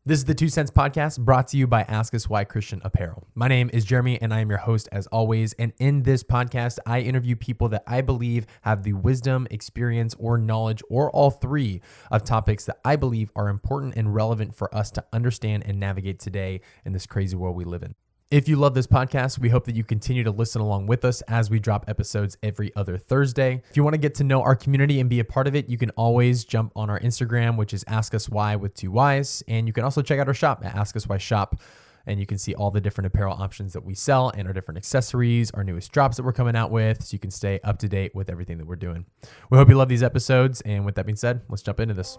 This is the 2 Cents Podcast brought to you by Ask Us Why Christian Apparel. My name is Jeremy and I am your host as always. And in this podcast, I interview people that I believe have the wisdom, experience, or knowledge, or all three, of topics that I believe are important and relevant for us to understand and navigate today in this crazy world we live in. If you love this podcast, we hope that you continue to listen along with us as we drop episodes every other Thursday. If you want to get to know our community and be a part of it, you can always jump on our Instagram, which is Ask Us Why with 2 Ys. And you can also check out our shop at Ask Us Why Shop. And you can see all the different apparel options that we sell and our different accessories, our newest drops that we're coming out with, so you can stay up to date with everything that we're doing. We hope you love these episodes. And with that being said, let's jump into this.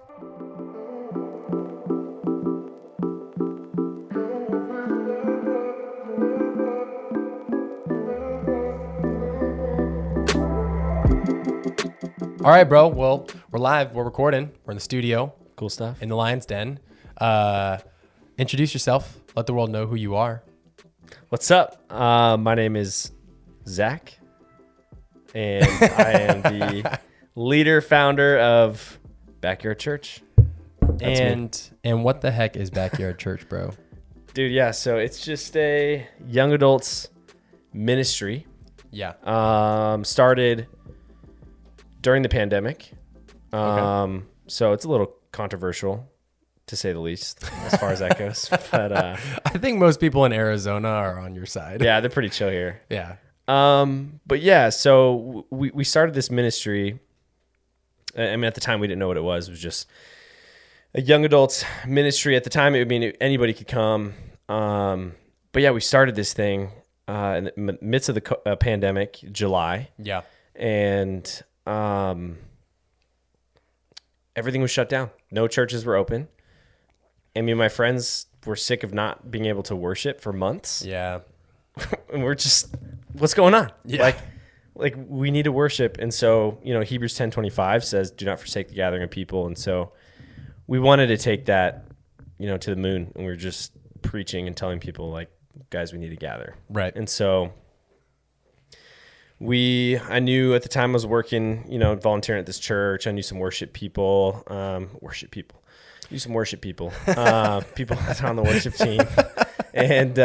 All right, bro. Well, we're live. We're recording. We're in the studio. Cool stuff. In the Lion's Den. Introduce yourself. Let the world know who you are. What's up? My name is Zach, and I am the leader, founder of Backyard Church. And what the heck is Backyard Church, bro? Dude, yeah. So it's just a young adults ministry. Yeah. Started during the pandemic. Okay. So it's a little controversial, to say the least, as far as that goes. But I think most people in Arizona are on your side. yeah, they're pretty chill here. Yeah. But yeah, so we started this ministry. I mean, at the time we didn't know what it was. It was just a young adults ministry. At the time, it would mean anybody could come. But yeah, we started this thing in the midst of the pandemic, July. Yeah. And everything was shut down. No churches were open. And me and my friends were sick of not being able to worship for months. Yeah. And we're just, what's going on? Yeah. Like we need to worship. And so, Hebrews 10:25 says, do not forsake the gathering of people. And so we wanted to take that, to the moon. And we were just preaching and telling people, like, guys, we need to gather. Right. And so I knew at the time I was working, volunteering at this church. I knew some worship people, people on the worship team, and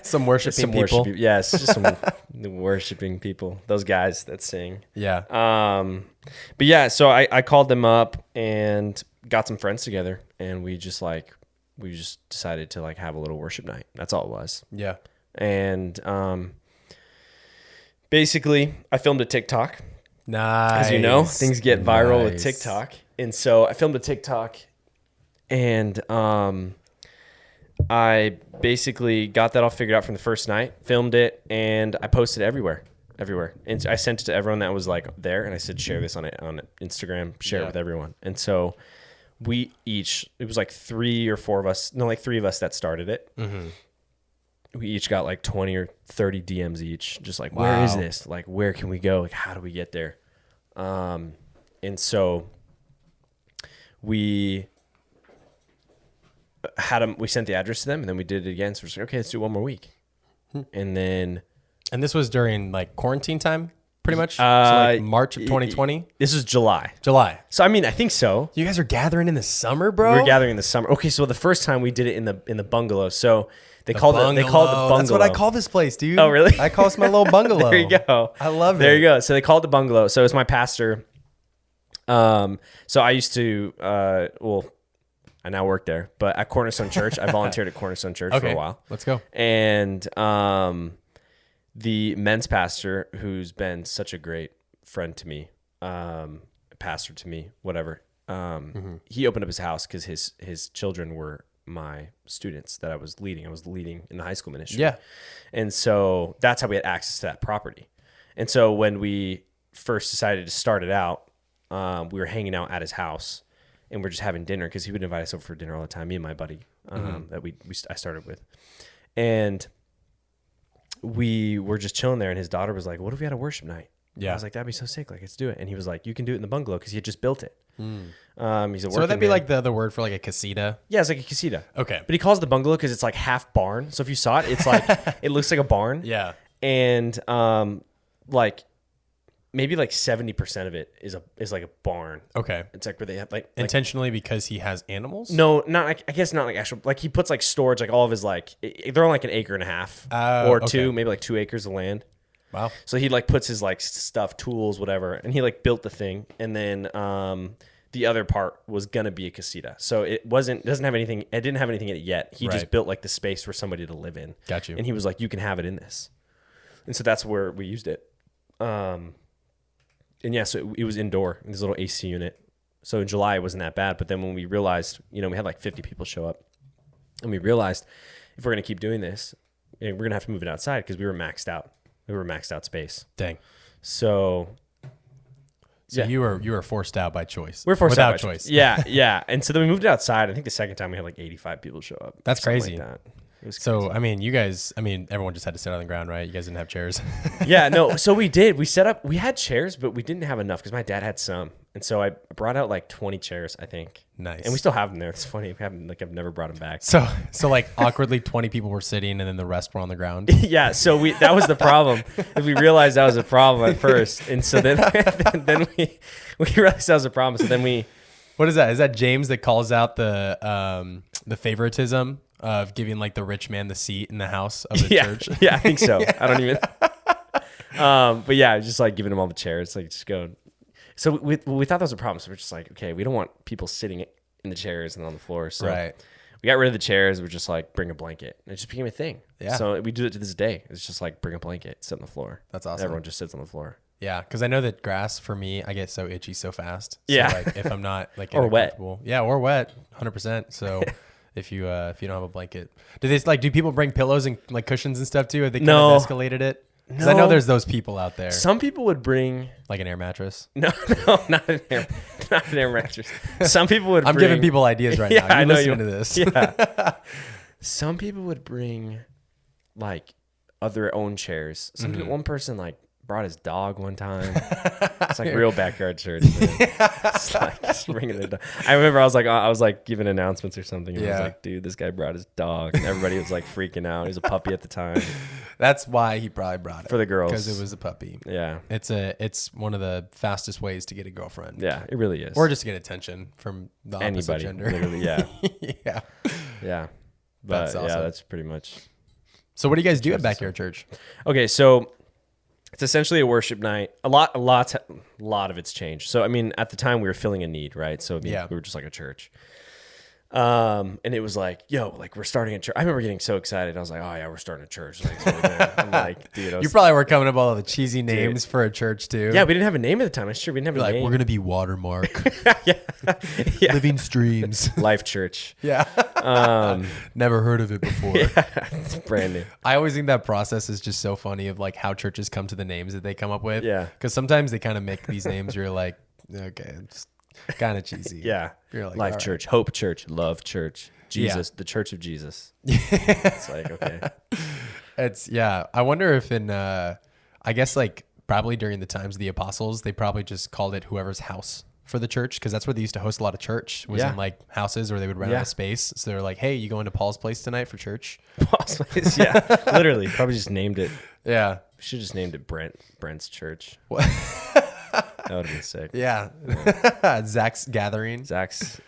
Some worshiping people. Worship, yes, just some worshiping people. Those guys that sing. Yeah. But yeah, so I called them up and got some friends together, and we just decided to have a little worship night. That's all it was. Yeah. And basically, I filmed a TikTok. Nice. As you know, things get viral with TikTok. And so I filmed a TikTok, and I basically got that all figured out from the first night, filmed it, and I posted it everywhere. And I sent it to everyone that was there, and I said, share this on Instagram, share it with everyone. And so it was 3 or 4 of us, 3 of us that started it. Mm-hmm. We each got 20 or 30 DMs each, just wow. Where is this? Where can we go? How do we get there? And so we sent the address to them, and then we did it again. So we're like, okay, let's do 1 more week. And this was during quarantine time, pretty much? So March of 2020? This was July. So, I think so. You guys are gathering in the summer, bro? We're gathering in the summer. Okay, so the first time we did it in the bungalow. So they called it the bungalow. That's what I call this place, dude. Oh, really? I call this my little bungalow. There you go. I love it. There you go. So they called it the bungalow. So it was my pastor. So I used to, I now work there, but at Cornerstone Church, I volunteered at Cornerstone Church for a while. Let's go. And the men's pastor, who's been such a great friend to me, pastor to me, whatever, he opened up his house because his children were my students that I was leading. I was leading in the high school ministry. Yeah. And so that's how we had access to that property. And so when we first decided to start it out, we were hanging out at his house, and we're just having dinner because he would invite us over for dinner all the time. Me and my buddy that I started with, and we were just chilling there. And his daughter was like, "What if we had a worship night?" Yeah, I was like, "That'd be so sick. Let's do it." And he was like, "You can do it in the bungalow," because he had just built it. He's a so would that be the other word for a casita? Yeah, it's like a casita. Okay, but he calls it the bungalow because it's half barn. So if you saw it, it's it looks like a barn. Yeah, and maybe like 70% of it is like a barn. Okay. It's like where they have like Intentionally because he has animals? no, not like, I guess not like actual, like he puts like storage, like all of his like, they're on like an acre and a half or two, maybe like 2 acres of land. Wow. So he like puts his like stuff, tools, whatever, and he like built the thing, and then the other part was gonna be a casita. So it didn't have anything in it yet. He just built like the space for somebody to live in. Got you. And he was like, you can have it in this, and so that's where we used it. And yeah, so it was indoor in this little AC unit. So in July it wasn't that bad, but then when we realized, we had like 50 people show up, and we realized if we're gonna keep doing this, we're gonna have to move it outside because we were maxed out. We were maxed out space. Dang. So yeah. you were forced out by choice. We're forced without out by choice. Yeah. And so then we moved it outside. I think the second time we had like 85 people show up. That's crazy. Like that. It was So, crazy. everyone just had to sit on the ground, right? You guys didn't have chairs. Yeah, no. So we did. We set up. We had chairs, but we didn't have enough because my dad had some. And so I brought out like 20 chairs, I think. Nice. And we still have them there. It's funny. We haven't, like, I've never brought them back. So like awkwardly 20 people were sitting and then the rest were on the ground. Yeah. So that was the problem. We realized that was a problem at first. And so then we realized that was a problem. So then we. What is that? Is that James that calls out the favoritism of giving like the rich man the seat in the house of the church? Yeah, I think so. I don't even. But yeah, just like giving them all the chairs, like just go. So we thought that was a problem. So we're just like, okay, we don't want people sitting in the chairs and on the floor. So we got rid of the chairs. We're just like, bring a blanket. And it just became a thing. Yeah. So we do it to this day. It's just like, bring a blanket, sit on the floor. That's awesome. Everyone just sits on the floor. Yeah, because I know that grass for me, I get so itchy so fast. So yeah. Like if I'm not like or wet. Yeah, or wet, 100%. So if you don't have a blanket, do people bring pillows and like cushions and stuff too? Have they kind of escalated it? Because I know there's those people out there. Some people would bring like an air mattress. No, not an air mattress. Some people would. I'm giving people ideas right now. I know listening to this. Yeah. Some people would bring like other own chairs. One person like brought his dog one time. It's like real backyard church. It's like just bringing the dog. I remember I was like giving announcements or something. And I was like, dude, this guy brought his dog. And everybody was like freaking out. He was a puppy at the time. That's why he probably brought it for the girls because it was a puppy. Yeah, it's one of the fastest ways to get a girlfriend. Yeah, it really is. Or just to get attention from the opposite gender. Literally, yeah, yeah. But that's awesome. Yeah, that's pretty much. So what do you guys do at Backyard Church? Okay, so it's essentially a worship night. A lot of it's changed. So I mean, at the time we were filling a need, right? So we were just like a church. And it was like, yo, like we're starting a church. I remember getting so excited. I was like, oh yeah, we're starting a church. Like, I'm like, dude, you probably were coming up with all the cheesy names for a church too. Yeah, we didn't have a name at the time. I'm sure we didn't have a name. We're gonna be Watermark. Yeah. Living Streams. Life Church. Yeah. Never heard of it before. Yeah, it's brand new. I always think that process is just so funny of like how churches come to the names that they come up with. Yeah. Because sometimes they kind of make these names. You're like, okay, it's kind of cheesy. Yeah. You're like, Life Church, Hope Church, Love Church, Jesus, the Church of Jesus. It's like, okay. I wonder if I guess like probably during the times of the apostles, they probably just called it whoever's house for the church. Cause that's where they used to host a lot of church was in like houses or they would rent out a space. So they're like, hey, you going to Paul's place tonight for church? Paul's place. Yeah. Literally. Probably just named it. Yeah. We should just named it Brent's Church. What? That would have been sick. Yeah. Zach's Gathering. Zach's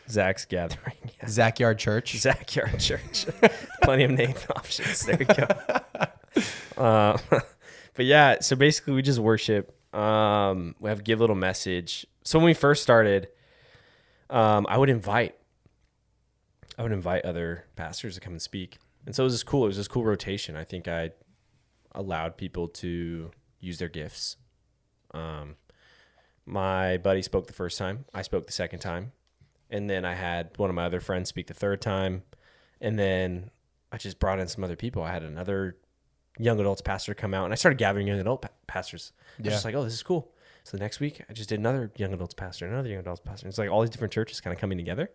Gathering. Yeah. Zackyard Church. Zackyard Church. Plenty of name options. There we go. But yeah, so basically we just worship. We have give a little message. So when we first started, I would invite other pastors to come and speak. And so it was just cool. It was this cool rotation. I think I allowed people to use their gifts. My buddy spoke the first time. I spoke the second time. And then I had one of my other friends speak the third time. And then I just brought in some other people. I had another young adults pastor come out. And I started gathering young adult pastors. I was just like, oh, this is cool. So the next week, I just did another young adults pastor, another young adults pastor. It's like all these different churches kind of coming together.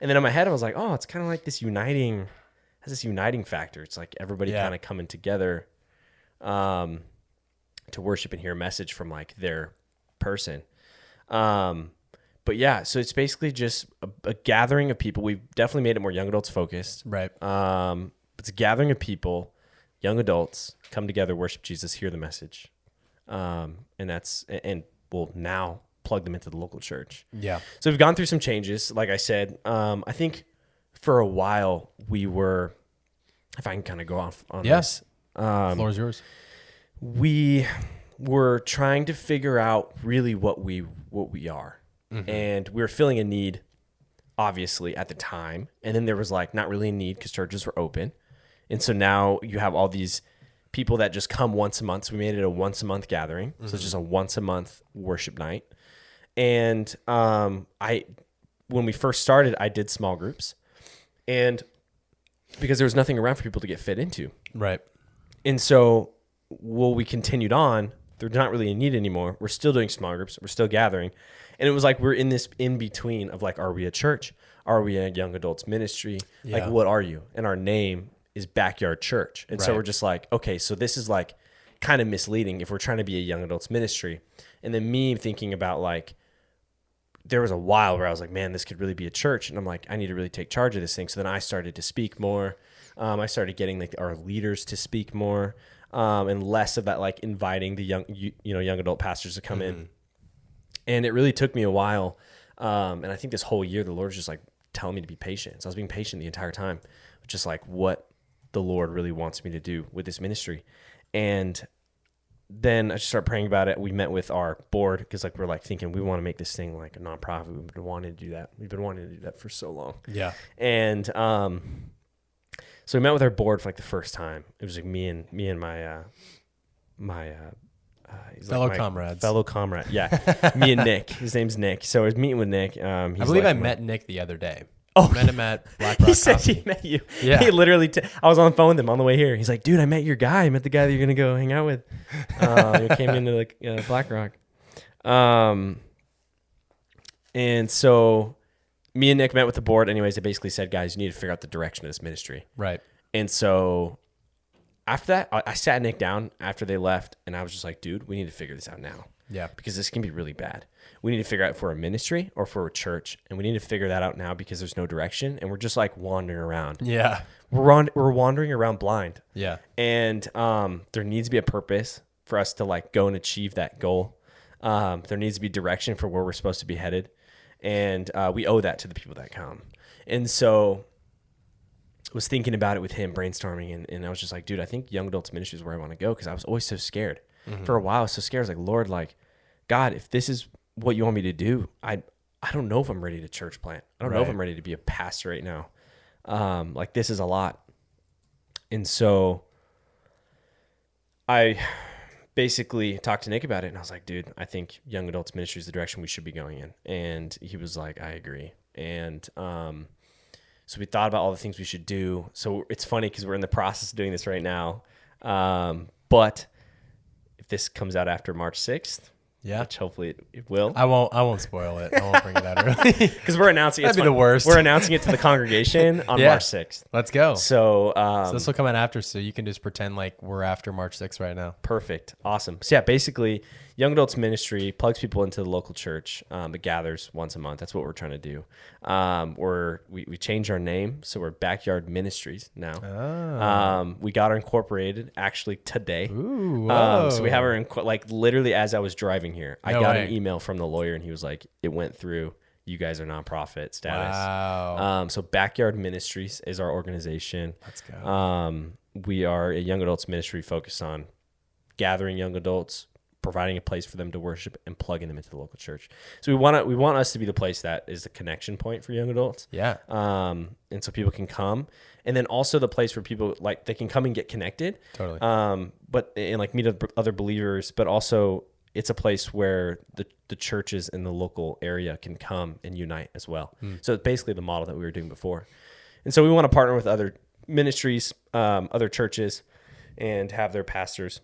And then in my head, I was like, oh, it's kind of like this uniting factor. It's like everybody kind of coming together to worship and hear a message from like their person. But yeah, so it's basically just a gathering of people. We've definitely made it more young adults focused. Right. It's a gathering of people, young adults, come together, worship Jesus, hear the message. And we'll now plug them into the local church. Yeah. So we've gone through some changes. Like I said, I think for a while we were, if I can kind of go off on this. Floor is yours. We were trying to figure out really what we are. Mm-hmm. And we were filling a need, obviously, at the time. And then there was like not really a need because churches were open. And so now you have all these people that just come once a month. So we made it a once a month gathering. Mm-hmm. So it's just a once a month worship night. And when we first started, I did small groups. And because there was nothing around for people to get fit into. Right. And so we continued on. There's not really a need anymore. We're still doing small groups. We're still gathering. And it was like we're in this in-between of like, are we a church? Are we a young adults ministry? Yeah. Like, what are you? And our name is Backyard Church. And so we're just like, okay, so this is like kind of misleading if we're trying to be a young adults ministry. And then me thinking about like, there was a while where I was like, man, this could really be a church. And I'm like, I need to really take charge of this thing. So then I started to speak more. I started getting like our leaders to speak more. And less of that, like inviting the young adult pastors to come in. And it really took me a while. And I think this whole year, the Lord was just like telling me to be patient. So I was being patient the entire time, just like what the Lord really wants me to do with this ministry. And then I just started praying about it. We met with our board because like, we're like thinking we want to make this thing like a nonprofit. We've been wanting to do that. We've been wanting to do that for so long. Yeah. And, so we met with our board for like the first time. It was like me and my fellow comrades. Fellow comrade. Yeah. Me and Nick. His name's Nick. So I was meeting with Nick. I believe I met Nick the other day. I met him at Black Rock He said Coffee. he met you. Yeah. He literally, I was on the phone with him on the way here. He's like, dude, I met your guy. I met the guy that you're going to go hang out with. He came into like Black Rock. And so me and Nick met with the board. Anyways, they basically said, guys, you need to figure out the direction of this ministry. Right. And so after that, I sat Nick down after they left, and I was just like, dude, we need to figure this out now. Yeah. Because this can be really bad. We need to figure out if we're a ministry or if we're a church. And we need to figure that out now because there's no direction, and we're just like wandering around. Yeah. We're wandering around blind. Yeah. And there needs to be a purpose for us to like go and achieve that goal. There needs to be direction for where we're supposed to be headed. And we owe that to the people that come. And so I was thinking about it with him, brainstorming, and I was just like, dude, I think young adults ministry is where I want to go because I was always so scared. Mm-hmm. For a while, I was so scared. I was like, Lord, like, God, if this is what you want me to do, I don't know if I'm ready to church plant. I don't know if I'm ready to be a pastor right now. Like, this is a lot. And so I basically talked to Nick about it, and I was like, dude, I think young adults ministry is the direction we should be going in. And he was like, I agree. And so we thought about all the things we should do. So it's funny because we're in the process of doing this right now. But if this comes out after March 6th, which hopefully it will. I won't spoil it. I won't bring it out early. Because we're announcing it. That'd be the worst. We're announcing it to the congregation on March 6th. Let's go. So this will come out after, so you can just pretend like we're after March 6th right now. Perfect. Awesome. So yeah, basically, young adults ministry plugs people into the local church. It gathers once a month. That's what we're trying to do. We changed our name, so we're Backyard Ministries now. Oh. We got our incorporated actually today. Ooh. So we have our like literally as I was driving here, I got an email from the lawyer, and he was like, "It went through. You guys are nonprofit status." Wow. So Backyard Ministries is our organization. Let's go. We are a young adults ministry focused on gathering young adults, providing a place for them to worship, and plugging them into the local church. So we want us to be the place that is the connection point for young adults. Yeah. And so people can come, and then also the place where people like they can come and get connected. Totally. But and like meet other believers, but also it's a place where the churches in the local area can come and unite as well. So it's basically the model that we were doing before. And so we want to partner with other ministries, other churches, and have their pastors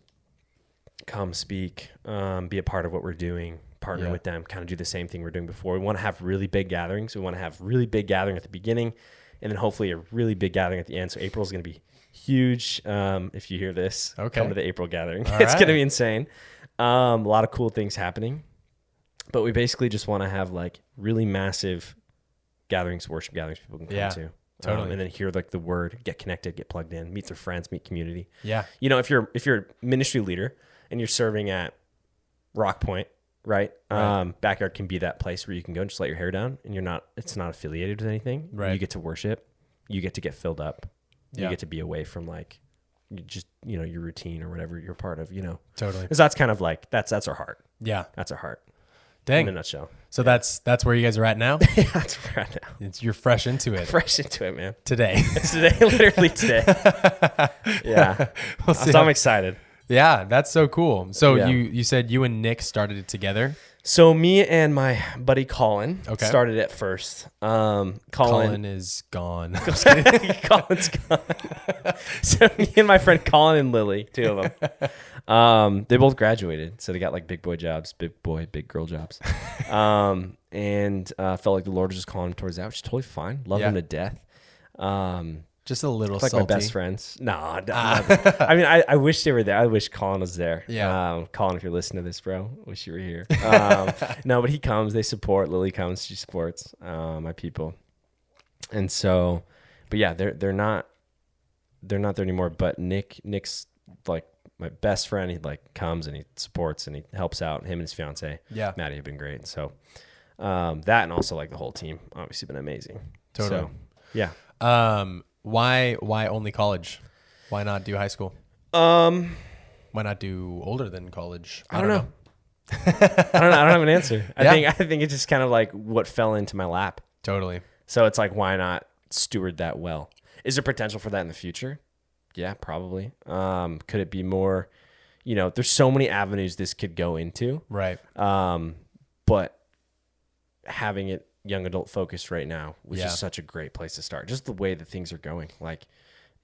come speak, be a part of what we're doing, partner with them, kind of do the same thing we're doing before. We want to have really big gatherings. We want to have really big gathering at the beginning, and then hopefully a really big gathering at the end. So April is going to be huge. If you hear this, come to the April gathering. It's going to be insane. A lot of cool things happening, but we basically just want to have like really massive gatherings, worship gatherings people can come to. Totally. And then hear like the word, get connected, get plugged in, meet their friends, meet community. Yeah. You know, if you're a ministry leader and you're serving at Rock Point, right? Right. Backyard can be that place where you can go and just let your hair down, and it's not affiliated with anything. Right. You get to worship, you get to get filled up, you Yeah. get to be away from like your routine or whatever you're part of, Totally. because that's kind of like that's our heart. Yeah. That's our heart Dang. in a nutshell. So that's where you guys are at now. Yeah, that's right now. You're fresh into it Fresh into it, man. today. It's today, literally today. Yeah. We'll see So I'm how- excited. Yeah, that's so cool. So Yeah. you said you and Nick started it together. So me and my buddy Colin Okay. started it first. Colin is gone. Colin's gone. So me and my friend Colin and Lily, two of them, they both graduated. So they got like big boy jobs, big girl jobs. And felt like the Lord was just calling them towards that, which is totally fine. Love them to death. Just a little Like salty. my best friends. No, I mean, I wish they were there. I wish Colin was there. Yeah. Colin, if you're listening to this, bro, wish you were here. No, but he comes. They support. Lily comes. She supports my people. And so, but yeah, they're not there anymore. But Nick's like my best friend. He like comes and he supports and he helps out. Him and his fiance, Yeah. Maddie, have been great. So that and also like the whole team, obviously been amazing. Totally. So, yeah. Why only college? Why not do high school? Why Why not do older than college? I don't know. I don't have an answer. I think it's just kind of like what fell into my lap. Totally. So it's like, why not steward that well? Is there potential for that in the future? Yeah, probably. Could it be more, there's so many avenues this could go into. Right. But having it young adult focused right now was Yeah. just such a great place to start. Just the way that things are going. Like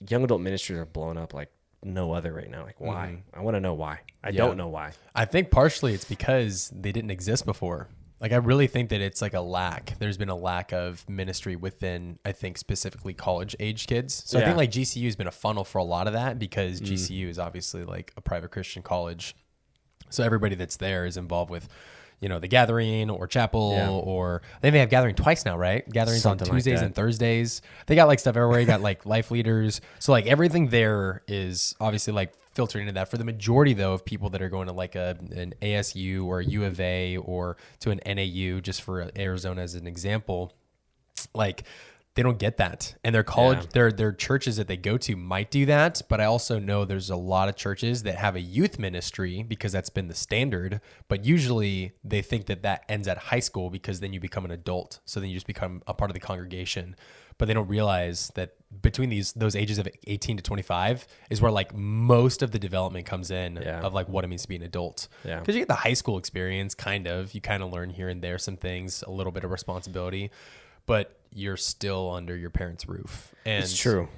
young adult ministries are blowing up like no other right now. Like why? I want to know why. I don't know why. I think partially it's because they didn't exist before. Like, I really think that it's like a lack. There's been a lack of ministry within, I think, specifically college age kids. So I think like GCU has been a funnel for a lot of that because GCU is obviously like a private Christian college. So everybody that's there is involved with, the gathering or chapel or I think they have gathering twice now, right? Gatherings Something on like Tuesdays that. and Thursdays. They got like stuff everywhere. You got like life leaders. So like everything there is obviously like filtering into that. For the majority though of people that are going to like an ASU or a U of A or to an NAU, just for Arizona as an example, like they don't get that. And their college, their churches that they go to might do that. But I also know there's a lot of churches that have a youth ministry because that's been the standard. But usually they think that ends at high school because then you become an adult. So then you just become a part of the congregation. But they don't realize that between those ages of 18 to 25 is where like most of the development comes in of like what it means to be an adult. Yeah. Because you get the high school experience, you kind of learn here and there some things, a little bit of responsibility, but you're still under your parents' roof. And It's true.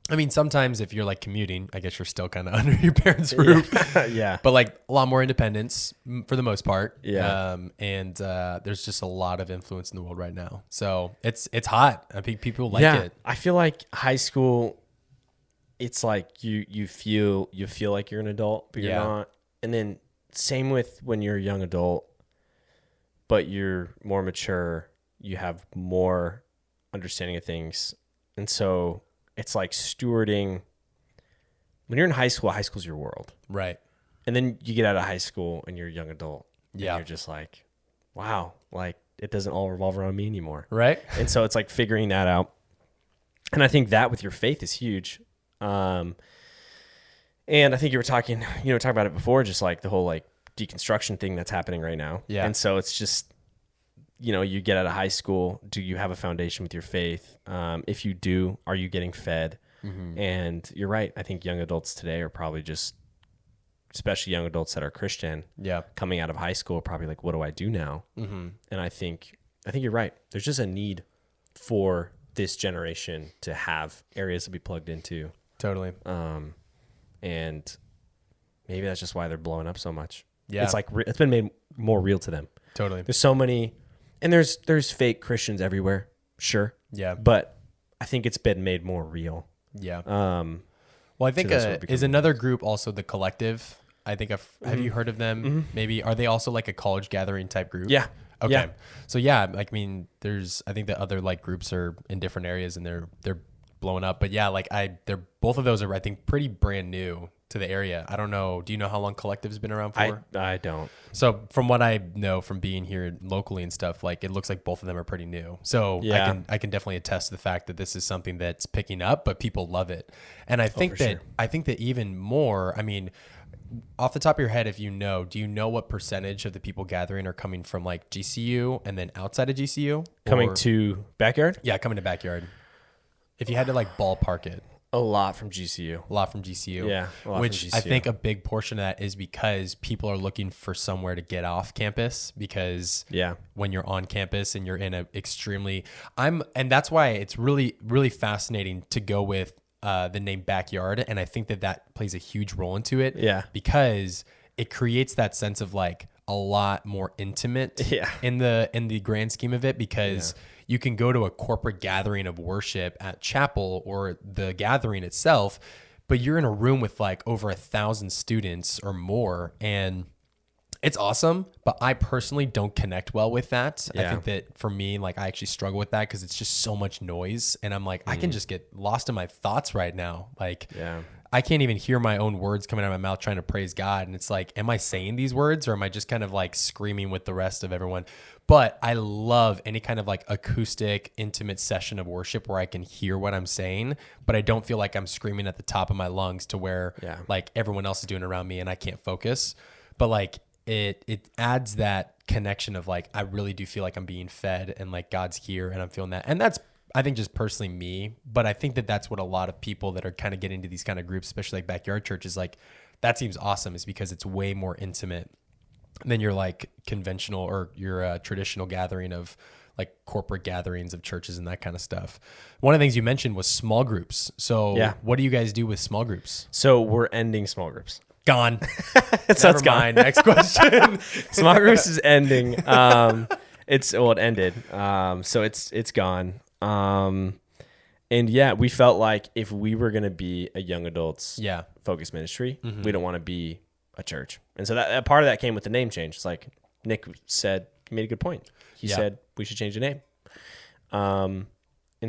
I mean, sometimes if you're like commuting, I guess you're still kind of under your parents' roof. Yeah. But like a lot more independence for the most part. Yeah. And there's just a lot of influence in the world right now. So it's hot. I think people like it. I feel like high school, it's like you feel like you're an adult, but you're not. And then same with when you're a young adult, but you're more mature, you have more understanding of things. And so it's like stewarding. When you're in high school's your world. Right. And then you get out of high school and you're a young adult. Yeah. And you're just like, wow, like it doesn't all revolve around me anymore. Right. And so it's like figuring that out. And I think that with your faith is huge. And I think you were talking about it before, just like the whole like deconstruction thing that's happening right now. Yeah. And so it's just, you get out of high school. Do you have a foundation with your faith? If you do, are you getting fed? Mm-hmm. And you're right. I think young adults today are probably just, especially young adults that are Christian, coming out of high school, are probably like, what do I do now? Mm-hmm. And I think you're right. There's just a need for this generation to have areas to be plugged into. Totally. And maybe that's just why they're blowing up so much. Yeah. It's like, it's been made more real to them. Totally. There's so many, and there's fake Christians everywhere. Sure. Yeah. But I think it's been made more real. Yeah. Well, I think is another group also the Collective. I think have you heard of them? Mm-hmm. Maybe are they also like a college gathering type group? Yeah. Okay. Yeah. So yeah, like, I mean, I think the other like groups are in different areas and they're blowing up. But yeah, like they're both of those are I think pretty brand new. to the area. I don't know. Do you know how long Collective's been around for? I don't. So from what I know from being here locally and stuff, like it looks like both of them are pretty new. So Yeah. I can definitely attest to the fact that this is something that's picking up, but people love it. And I think that sure. I think that even more, I mean, off the top of your head, if you know, do you know what percentage of the people gathering are coming from like GCU and then outside of GCU? Coming to Backyard? Yeah, coming to Backyard. If you had to like ballpark it. A lot from GCU. A lot from GCU. Yeah, a lot which from GCU. I think a big portion of that is because people are looking for somewhere to get off campus because when you're on campus and you're in a extremely and that's why it's really, really fascinating to go with the name Backyard. And I think that plays a huge role into it. Yeah. Because it creates that sense of like a lot more intimate in the grand scheme of it, because you can go to a corporate gathering of worship at chapel or the gathering itself, but you're in a room with like over 1,000 students or more, and it's awesome. But I personally don't connect well with that. I think that for me, like I actually struggle with that because it's just so much noise, and I'm like, I can just get lost in my thoughts right now. Like, I can't even hear my own words coming out of my mouth trying to praise God. And it's like, am I saying these words or am I just kind of like screaming with the rest of everyone? But I love any kind of like acoustic, intimate session of worship where I can hear what I'm saying, but I don't feel like I'm screaming at the top of my lungs to where like everyone else is doing around me and I can't focus. But like it adds that connection of like, I really do feel like I'm being fed and like God's here and I'm feeling that. And that's, I think, just personally me, but I think that that's what a lot of people that are kind of getting into these kind of groups, especially like Backyard churches, like that seems awesome, is because it's way more intimate than your like conventional or your traditional gathering of like corporate gatherings of churches and that kind of stuff. One of the things you mentioned was small groups. So what do you guys do with small groups? So we're ending small groups. Gone. So Never mind. Next question. Small groups is ending. It ended. So it's gone. And we felt like if we were going to be a young adults focused ministry, we don't want to be a church. And so that part of that came with the name change. It's like Nick said, he made a good point. He said we should change the name. And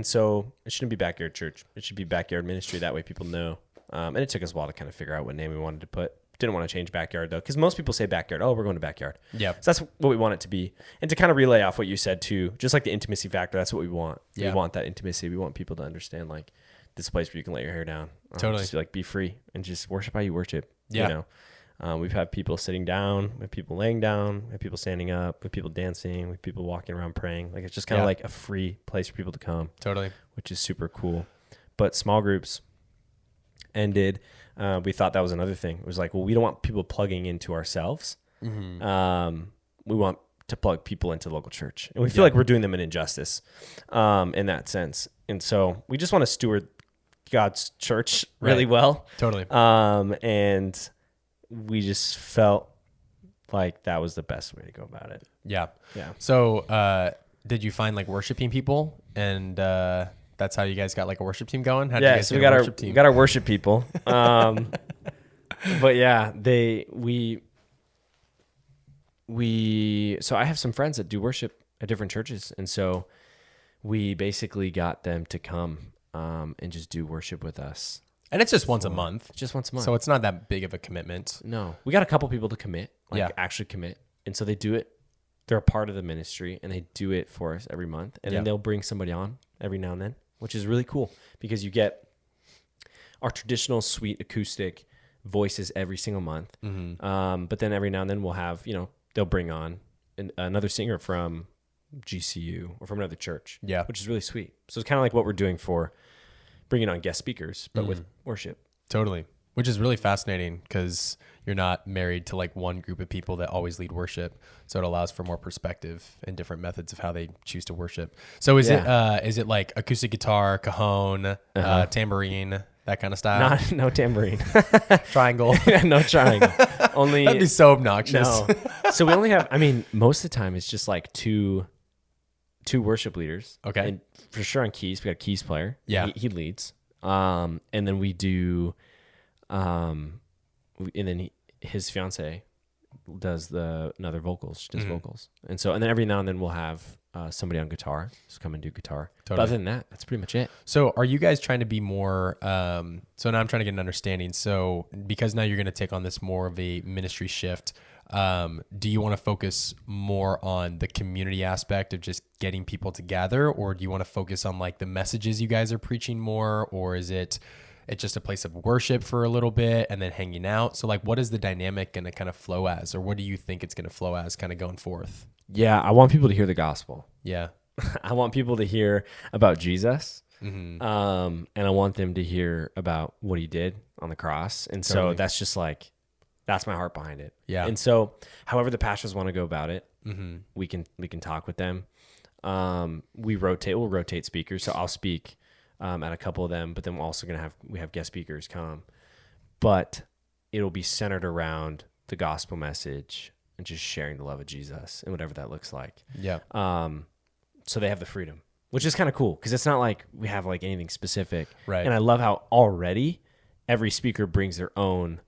so it shouldn't be Backyard Church. It should be Backyard Ministry. That way people know. And it took us a while to kind of figure out what name we wanted to put. Didn't want to change Backyard though, because most people say Backyard. Oh, we're going to Backyard. Yeah. So that's what we want it to be. And to kind of relay off what you said too, just like the intimacy factor, that's what we want. We want that intimacy. We want people to understand like this place where you can let your hair down. Totally. Just like be free and just worship how you worship. Yeah. You know, we've had people sitting down, we have people laying down, we have people standing up, we have people dancing, we have people walking around praying. Like it's just kind of like a free place for people to come. Totally. Which is super cool. But small groups ended. We thought that was another thing. It was like, well, we don't want people plugging into ourselves. Mm-hmm. We want to plug people into the local church. And we feel like we're doing them an injustice in that sense. And so we just want to steward God's church really well. Totally. And we just felt like that was the best way to go about it. Yeah. Yeah. So did you find like worshiping people and that's how you guys got like a worship team going? How did you guys so get we got a worship team? We got our worship people. But yeah, so I have some friends that do worship at different churches. And so we basically got them to come and just do worship with us. And it's just once a month. Just once a month. So it's not that big of a commitment. No. We got a couple people to commit, actually commit. And so they do it. They're a part of the ministry and they do it for us every month. And then they'll bring somebody on every now and then, which is really cool because you get our traditional sweet acoustic voices every single month. Mm-hmm. But then every now and then we'll have, they'll bring on another singer from GCU or from another church, which is really sweet. So it's kind of like what we're doing for bringing on guest speakers, but with worship. Totally. Which is really fascinating because you're not married to like one group of people that always lead worship. So it allows for more perspective and different methods of how they choose to worship. So is it like acoustic guitar, cajon, tambourine, that kind of style? No tambourine. Triangle. No triangle. Only that'd be so obnoxious. No. So we only have, most of the time it's just like two worship leaders. Okay. And for sure on keys, we got a keys player. Yeah. He leads. And then we do, and then his fiance does another vocals. She does vocals. And then every now and then we'll have somebody on guitar just come and do guitar. Totally. But other than that, that's pretty much it. So are you guys trying to be more, so now I'm trying to get an understanding. So because now you're going to take on this more of a ministry shift, do you want to focus more on the community aspect of just getting people together, or do you want to focus on like the messages you guys are preaching more, or is it's just a place of worship for a little bit and then hanging out? So like, what is the dynamic going to kind of flow as, or what do you think it's going to flow as kind of going forth? Yeah, I want people to hear the gospel. Yeah. I want people to hear about Jesus. Mm-hmm. And I want them to hear about what he did on the cross. And Totally. so that's just like, that's my heart behind it. Yeah. And so however the pastors want to go about it, Mm-hmm. we can talk with them. We'll rotate speakers. So I'll speak at a couple of them, but then we're also going to we have guest speakers come, but it'll be centered around the gospel message and just sharing the love of Jesus and whatever that looks like. Yeah. So they have the freedom, which is kind of cool because it's not like we have like anything specific. Right. And I love how already every speaker brings their own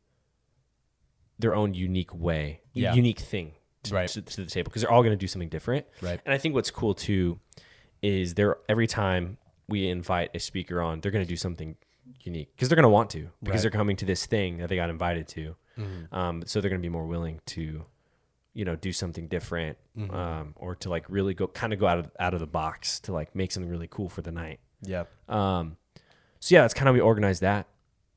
unique way, Yeah. unique thing to the table, because they're all going to do something different. Right. And I think what's cool too is every time we invite a speaker on, they're going to do something unique because they're going to want to, because they're coming to this thing that they got invited to. Mm-hmm. So they're going to be more willing to, do something different, or to like really go out of the box to like make something really cool for the night. Yeah. So yeah, that's kind of how we organize that.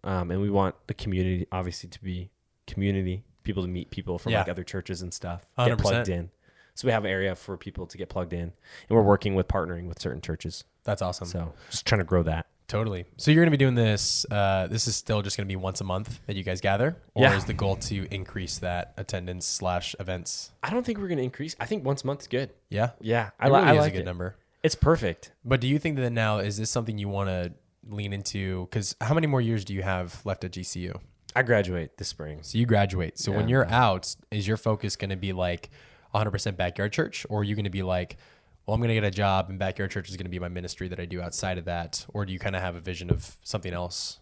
And we want the community obviously to be community, people to meet people from like other churches and stuff, 100%. get plugged in. So we have an area for people to get plugged in, and we're partnering with certain churches. That's awesome. So just trying to grow that. Totally. So you're going to be doing this. This is still just going to be once a month that you guys gather, or is the goal to increase that attendance / events? I don't think we're going to increase. I think once a month is good. Yeah. Yeah. I like a a good it. number. It's perfect. But do you think that now, is this something you want to lean into? Because how many more years do you have left at GCU? I graduate this spring. So you graduate. So when you're out, is your focus going to be like 100% Backyard Church? Or are you going to be like, well, I'm going to get a job and Backyard Church is going to be my ministry that I do outside of that? Or do you kind of have a vision of something else?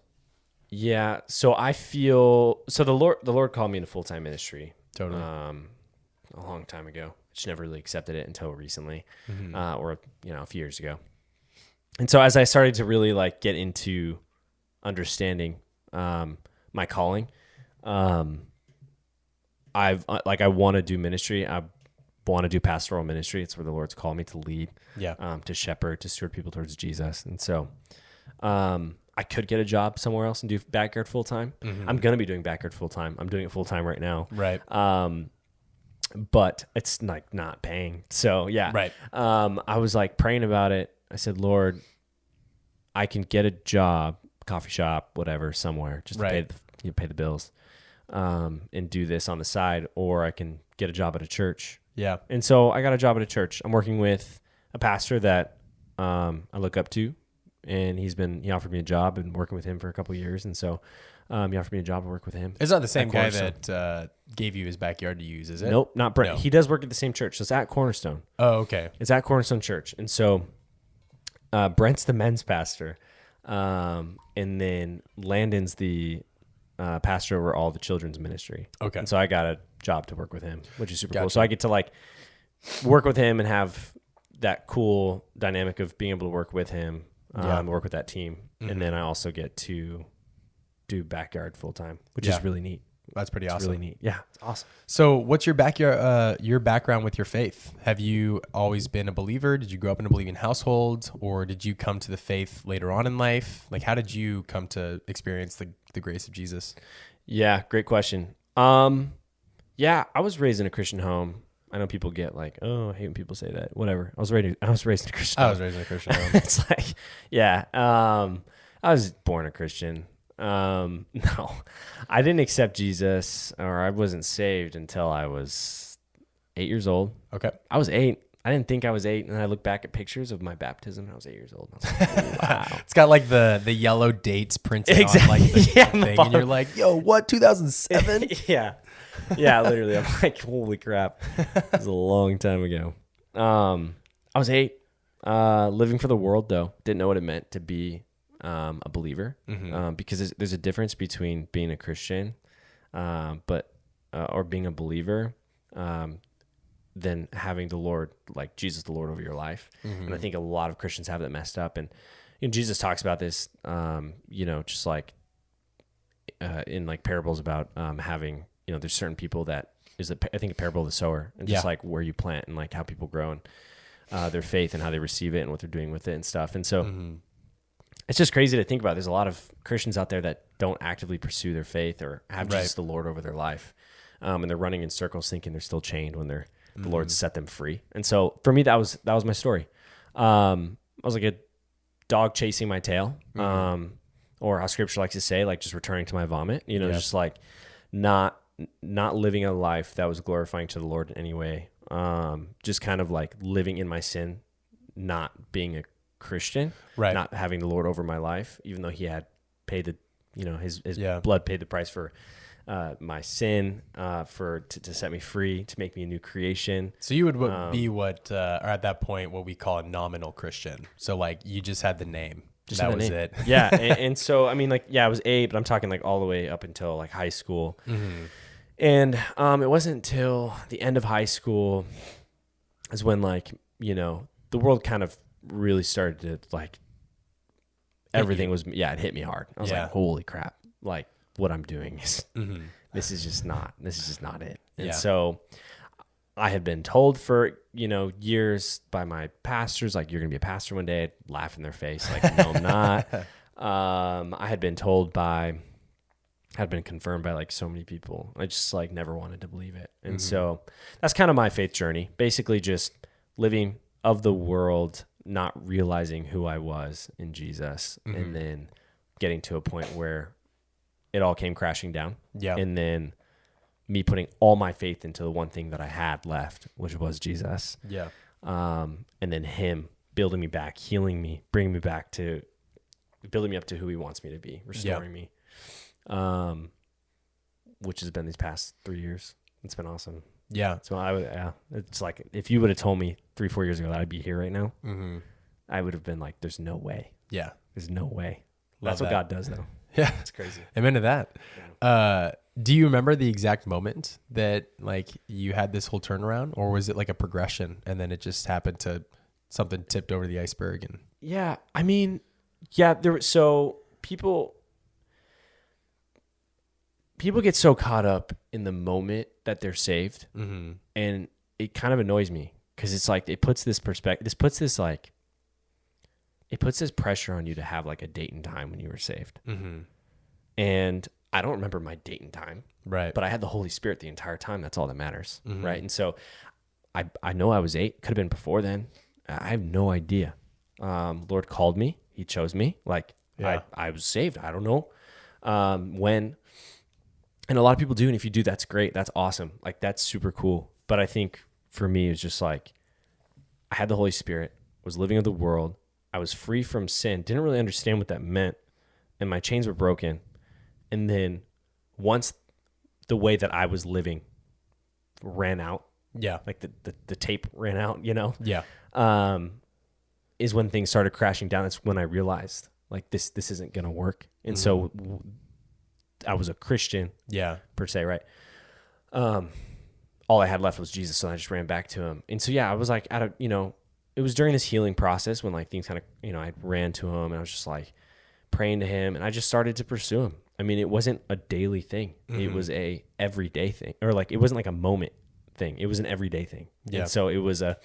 Yeah. So I feel, the Lord called me into full-time ministry. Totally. A long time ago. I just never really accepted it until recently, or, a few years ago. And so as I started to really like get into understanding, my calling, I want to do ministry. I want to do pastoral ministry. It's where the Lord's called me to lead, to shepherd, to steward people towards Jesus. And so, I could get a job somewhere else and do Backyard full time. Mm-hmm. I'm going to be doing Backyard full time. I'm doing it full time right now. Right. But it's like not paying. So yeah. Right. I was like praying about it. I said, Lord, I can get a job, coffee shop, whatever, somewhere, just to pay the bills, and do this on the side, or I can get a job at a church. Yeah. And so I got a job at a church. I'm working with a pastor that I look up to, and he offered me a job, and working with him for a couple of years. And so he offered me a job to work with him. It's not the same guy that gave you his backyard to use, is it? Nope, not Brent. No. He does work at the same church. So it's at Cornerstone. Oh, okay. It's at Cornerstone Church. And so Brent's the men's pastor. And then Landon's the pastor over all the children's ministry. Okay. And so I got a job to work with him, which is super cool. So I get to like work with him and have that cool dynamic of being able to work with him, work with that team. Mm-hmm. And then I also get to do Backyard full time, which is really neat. That's pretty awesome. Really neat. Yeah, it's awesome. So what's your background with your faith? Have you always been a believer? Did you grow up in a believing household, or did you come to the faith later on in life? Like, how did you come to experience the grace of Jesus? Yeah, great question. Yeah, I was raised in a Christian home. I know people get like, oh, I hate when people say that. Whatever. I was raised in a Christian home. I was raised in a Christian home. It's like, yeah. I was born a Christian. No, I didn't accept Jesus, or I wasn't saved until I was 8 years old. Okay. I was 8. I didn't think I was 8. And then I look back at pictures of my baptism and I was 8 years old. And I was like, wow. It's got like the yellow dates printed on like the thing. And you're like, yo, what, 2007? Yeah. Yeah, literally. I'm like, holy crap. It was a long time ago. I was 8, living for the world though. Didn't know what it meant to be a believer, because there's a difference between being a Christian, but or being a believer than having the Lord, like Jesus, the Lord over your life. And I think a lot of Christians have that messed up. And Jesus talks about this, just like in like parables about having, there's certain people that I think a parable of the sower, and just like where you plant and like how people grow and their faith and how they receive it and what they're doing with it and stuff. And so it's just crazy to think about. There's a lot of Christians out there that don't actively pursue their faith or have Jesus the Lord over their life. And they're running in circles thinking they're still chained when the Lord set them free. And so for me, that was my story. I was like a dog chasing my tail, or how scripture likes to say, like just returning to my vomit, just like not living a life that was glorifying to the Lord in any way. Just kind of like living in my sin, not being a Christian, not having the Lord over my life, even though he had paid his blood paid the price for my sin, to set me free, to make me a new creation. So you would be or at that point, what we call a nominal Christian. So like you just had the name. That was it. Yeah. And so, I mean, like, I was 8, but I'm talking like all the way up until like high school. And it wasn't until the end of high school is when like, the world kind of really started to like, everything was, it hit me hard. I was like, holy crap. Like what I'm doing is, this is just not it. And so I had been told for, years by my pastors, like, you're going to be a pastor one day. I'd laugh in their face. Like, no, I'm not. I had been confirmed by like so many people. I just like never wanted to believe it. And so that's kind of my faith journey, basically just living of the world, not realizing who I was in Jesus, and then getting to a point where it all came crashing down. Yeah. And then me putting all my faith into the one thing that I had left, which was Jesus. Yeah. And then him building me back, healing me, building me up to who he wants me to be, restoring me. Which has been these past 3 years. It's been awesome. Yeah. So it's like, if you would have told me 3-4 years ago that I'd be here right now, I would have been like, there's no way. Yeah. There's no way. That's what God does though. Yeah. It's crazy. Amen to that. Yeah. Do you remember the exact moment that like you had this whole turnaround, or was it like a progression and then it just happened to something tipped over the iceberg? And yeah, I mean, so people get so caught up in the moment that they're saved, and it kind of annoys me because it's like it puts this pressure on you to have like a date and time when you were saved. And I don't remember my date and time, right? But I had the Holy Spirit the entire time. That's all that matters, right? And so I know I was 8. Could have been before then. I have no idea. Lord called me. He chose me. Like I was saved. I don't know when. And a lot of people do. And if you do, that's great. That's awesome. Like that's super cool. But I think for me, it's just like I had the Holy Spirit, was living of the world. I was free from sin. Didn't really understand what that meant. And my chains were broken. And then once the way that I was living ran out, like the tape ran out, is when things started crashing down. That's when I realized like this isn't going to work. And so I was a Christian, per se, right? All I had left was Jesus, so I just ran back to him. And so I was like it was during this healing process when like things kind of, I ran to him and I was just like praying to him, and I just started to pursue him. I mean, it wasn't a daily thing. It was a everyday thing, or like, it wasn't like a moment thing. It was an everyday thing. And so it was a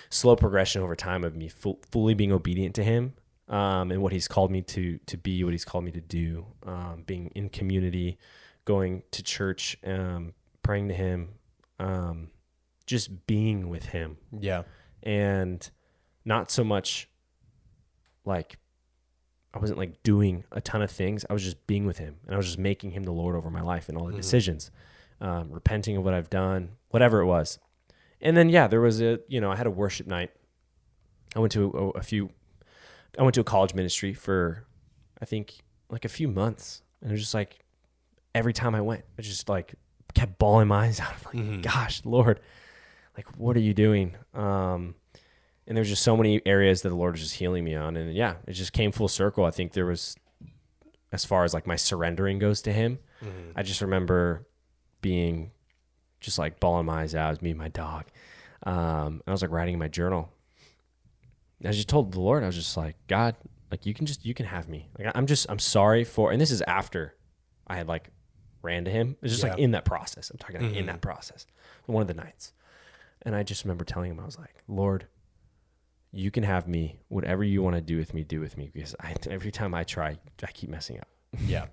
slow progression over time of me fully being obedient to him, and what he's called me to be, what he's called me to do, being in community, going to church, praying to him, just being with him. Yeah. And not so much like, I wasn't like doing a ton of things. I was just being with him, and I was just making him the Lord over my life and all the decisions, repenting of what I've done, whatever it was. And then, there was I had a worship night. I went to a college ministry for, I think like a few months. And it was just like, every time I went, I just like kept bawling my eyes out. I'm like, gosh, Lord, like, what are you doing? And there's just so many areas that the Lord was just healing me on. And it just came full circle. I think there was, as far as like my surrendering goes to him, I just remember being just like bawling my eyes out. It was me and my dog. And I was like writing in my journal. I just told the Lord, I was just like, God, like you can have me. Like I'm sorry for, and this is after I had like ran to him. It's just like in that process. I'm talking like in that process, one of the nights. And I just remember telling him, I was like, Lord, you can have me. Whatever you want to do with me, because every time I try, I keep messing up. Yeah.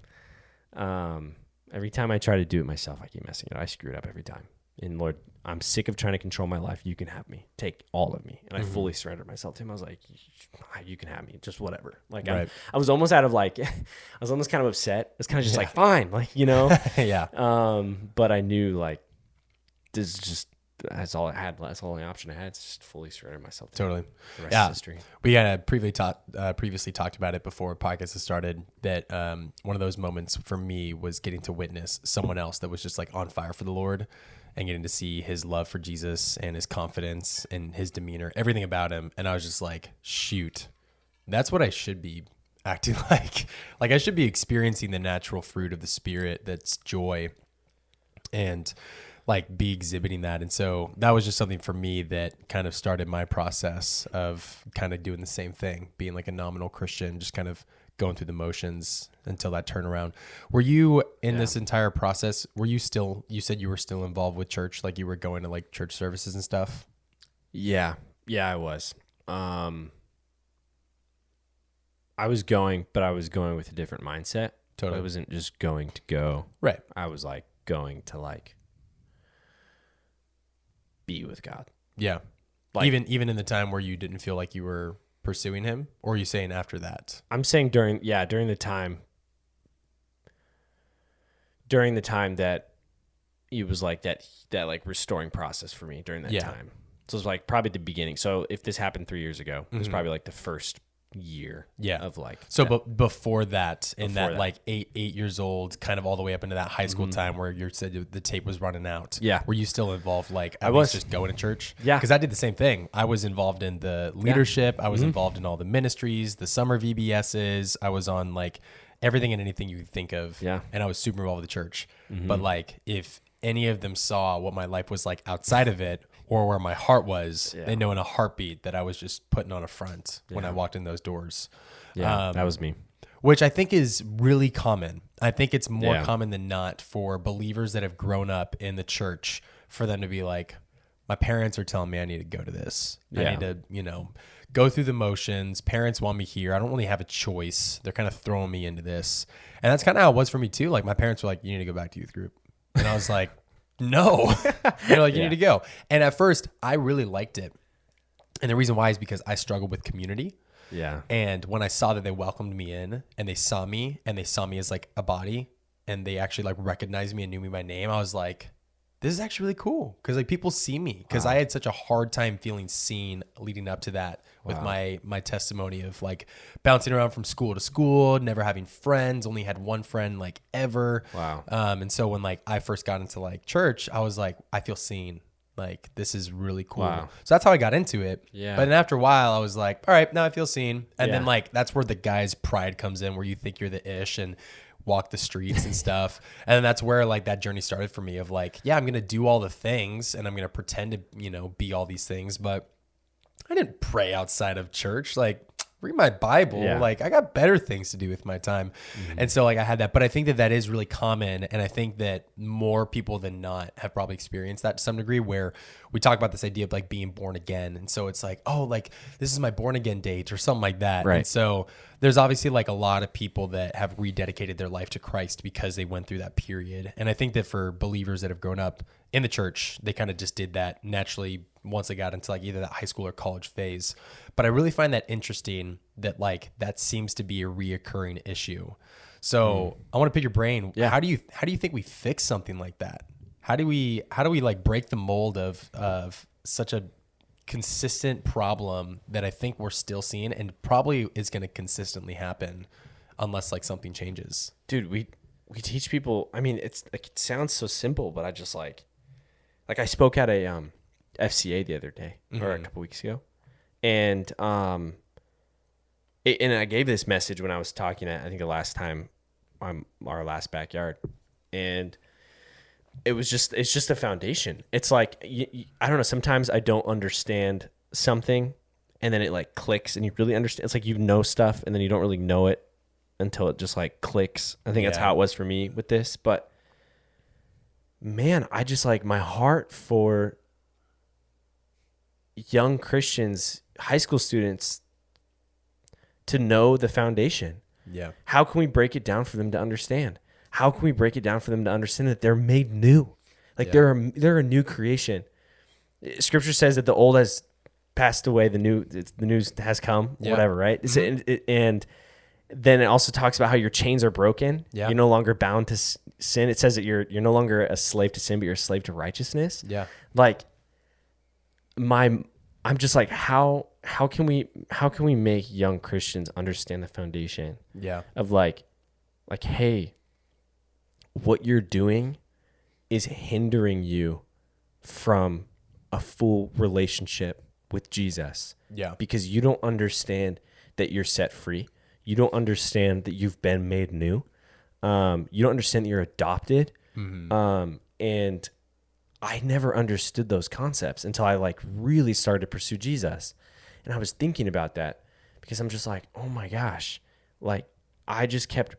Every time I try to do it myself, I keep messing it up. I screw it up every time. And Lord, I'm sick of trying to control my life. You can have me. Take all of me. And I fully surrendered myself to him. I was like, you can have me. Just whatever. Like I was almost out of like, I was almost kind of upset. It's kind of just like, fine. Like, you know? Yeah. But I knew like, this is just, that's all I had. That's the only option I had. It's just fully surrender myself to Totally. the rest of history. We had previously talked about it before podcast has started, that one of those moments for me was getting to witness someone else that was just like on fire for the Lord, and getting to see his love for Jesus and his confidence and his demeanor, everything about him. And I was just like, shoot, that's what I should be acting like. Like I should be experiencing the natural fruit of the Spirit, that's joy, and like be exhibiting that. And so that was just something for me that kind of started my process of kind of doing the same thing, being like a nominal Christian, just kind of going through the motions until that turnaround. Were you in this entire process, you said you were still involved with church, like you were going to like church services and stuff? Yeah, I was. I was going, but I was going with a different mindset. Totally. I wasn't just going to go. Right. I was like going to like be with God. Yeah. Like, even in the time where you didn't feel like you were pursuing him, or are you saying after that? I'm saying during the time that it was like that like restoring process for me during that time. So it was like probably the beginning. So if this happened 3 years ago, it was probably like the first year of like. So but before that, like 8 years old, kind of all the way up into that high school time where you said the tape was running out. Yeah. Were you still involved? Like I was just going to church. Yeah. Because I did the same thing. I was involved in the leadership. I was involved in all the ministries, the summer VBSs. I was on like everything and anything you could think of. Yeah. And I was super involved with the church. But like if any of them saw what my life was like outside of it, or where my heart was, they know in a heartbeat that I was just putting on a front when I walked in those doors. Yeah, that was me. Which I think is really common. I think it's more common than not for believers that have grown up in the church for them to be like, my parents are telling me I need to go to this. I need to, go through the motions. Parents want me here. I don't really have a choice. They're kind of throwing me into this. And that's kind of how it was for me too. Like my parents were like, you need to go back to youth group. And I was like, no, they're like, you need to go. And at first I really liked it. And the reason why is because I struggled with community. Yeah. And when I saw that they welcomed me in and they saw me as like a body, and they actually like recognized me and knew me by name, I was like, this is actually really cool. Cause like people see me, cause I had such a hard time feeling seen leading up to that with my testimony of like bouncing around from school to school, never having friends, only had one friend like ever. Wow. And so when like I first got into like church, I was like, I feel seen. Like this is really cool. Wow. So that's how I got into it. Yeah. But then after a while I was like, all right, now I feel seen. And then like, that's where the guy's pride comes in, where you think you're the ish and walk the streets and stuff. And then that's where like that journey started for me of like, yeah, I'm going to do all the things and I'm going to pretend to, be all these things, but I didn't pray outside of church. Like read my Bible. Yeah. Like I got better things to do with my time. And so like I had that, but I think that is really common. And I think that more people than not have probably experienced that to some degree, where we talk about this idea of like being born again. And so it's like, oh, like this is my born again date or something like that. Right. And so there's obviously like a lot of people that have rededicated their life to Christ because they went through that period. And I think that for believers that have grown up in the church, they kind of just did that naturally once they got into like either that high school or college phase. But I really find that interesting that like that seems to be a reoccurring issue. So I want to pick your brain. Yeah. How do you think we fix something like that? How do we like break the mold of such a consistent problem that I think we're still seeing and probably is going to consistently happen unless like something changes? Dude, we teach people. I mean, it's like, it sounds so simple, but I just like I spoke at a FCA the other day or a couple weeks ago, and and I gave this message when I was talking at, I think the last time on our last backyard, and it's just a foundation. It's like, I don't know. Sometimes I don't understand something and then it like clicks and you really understand. It's like, you know stuff and then you don't really know it until it just like clicks. I think that's how it was for me with this. But man, I just like my heart for young Christians, high school students, to know the foundation. Yeah. How can we break it down for them to understand? How can we break it down for them to understand that they're made new? Like they're a new creation. Scripture says that the old has passed away, the new has come, whatever, right? Mm-hmm. And then it also talks about how your chains are broken. Yeah. You're no longer bound to sin. It says that you're no longer a slave to sin, but you're a slave to righteousness. Yeah. Like I'm just like, how can we make young Christians understand the foundation? Yeah. Of like, hey, what you're doing is hindering you from a full relationship with Jesus. Yeah. Because you don't understand that you're set free. You don't understand that you've been made new. You don't understand that you're adopted. Mm-hmm. And I never understood those concepts until I like really started to pursue Jesus. And I was thinking about that because I'm just like, oh my gosh, like I just kept,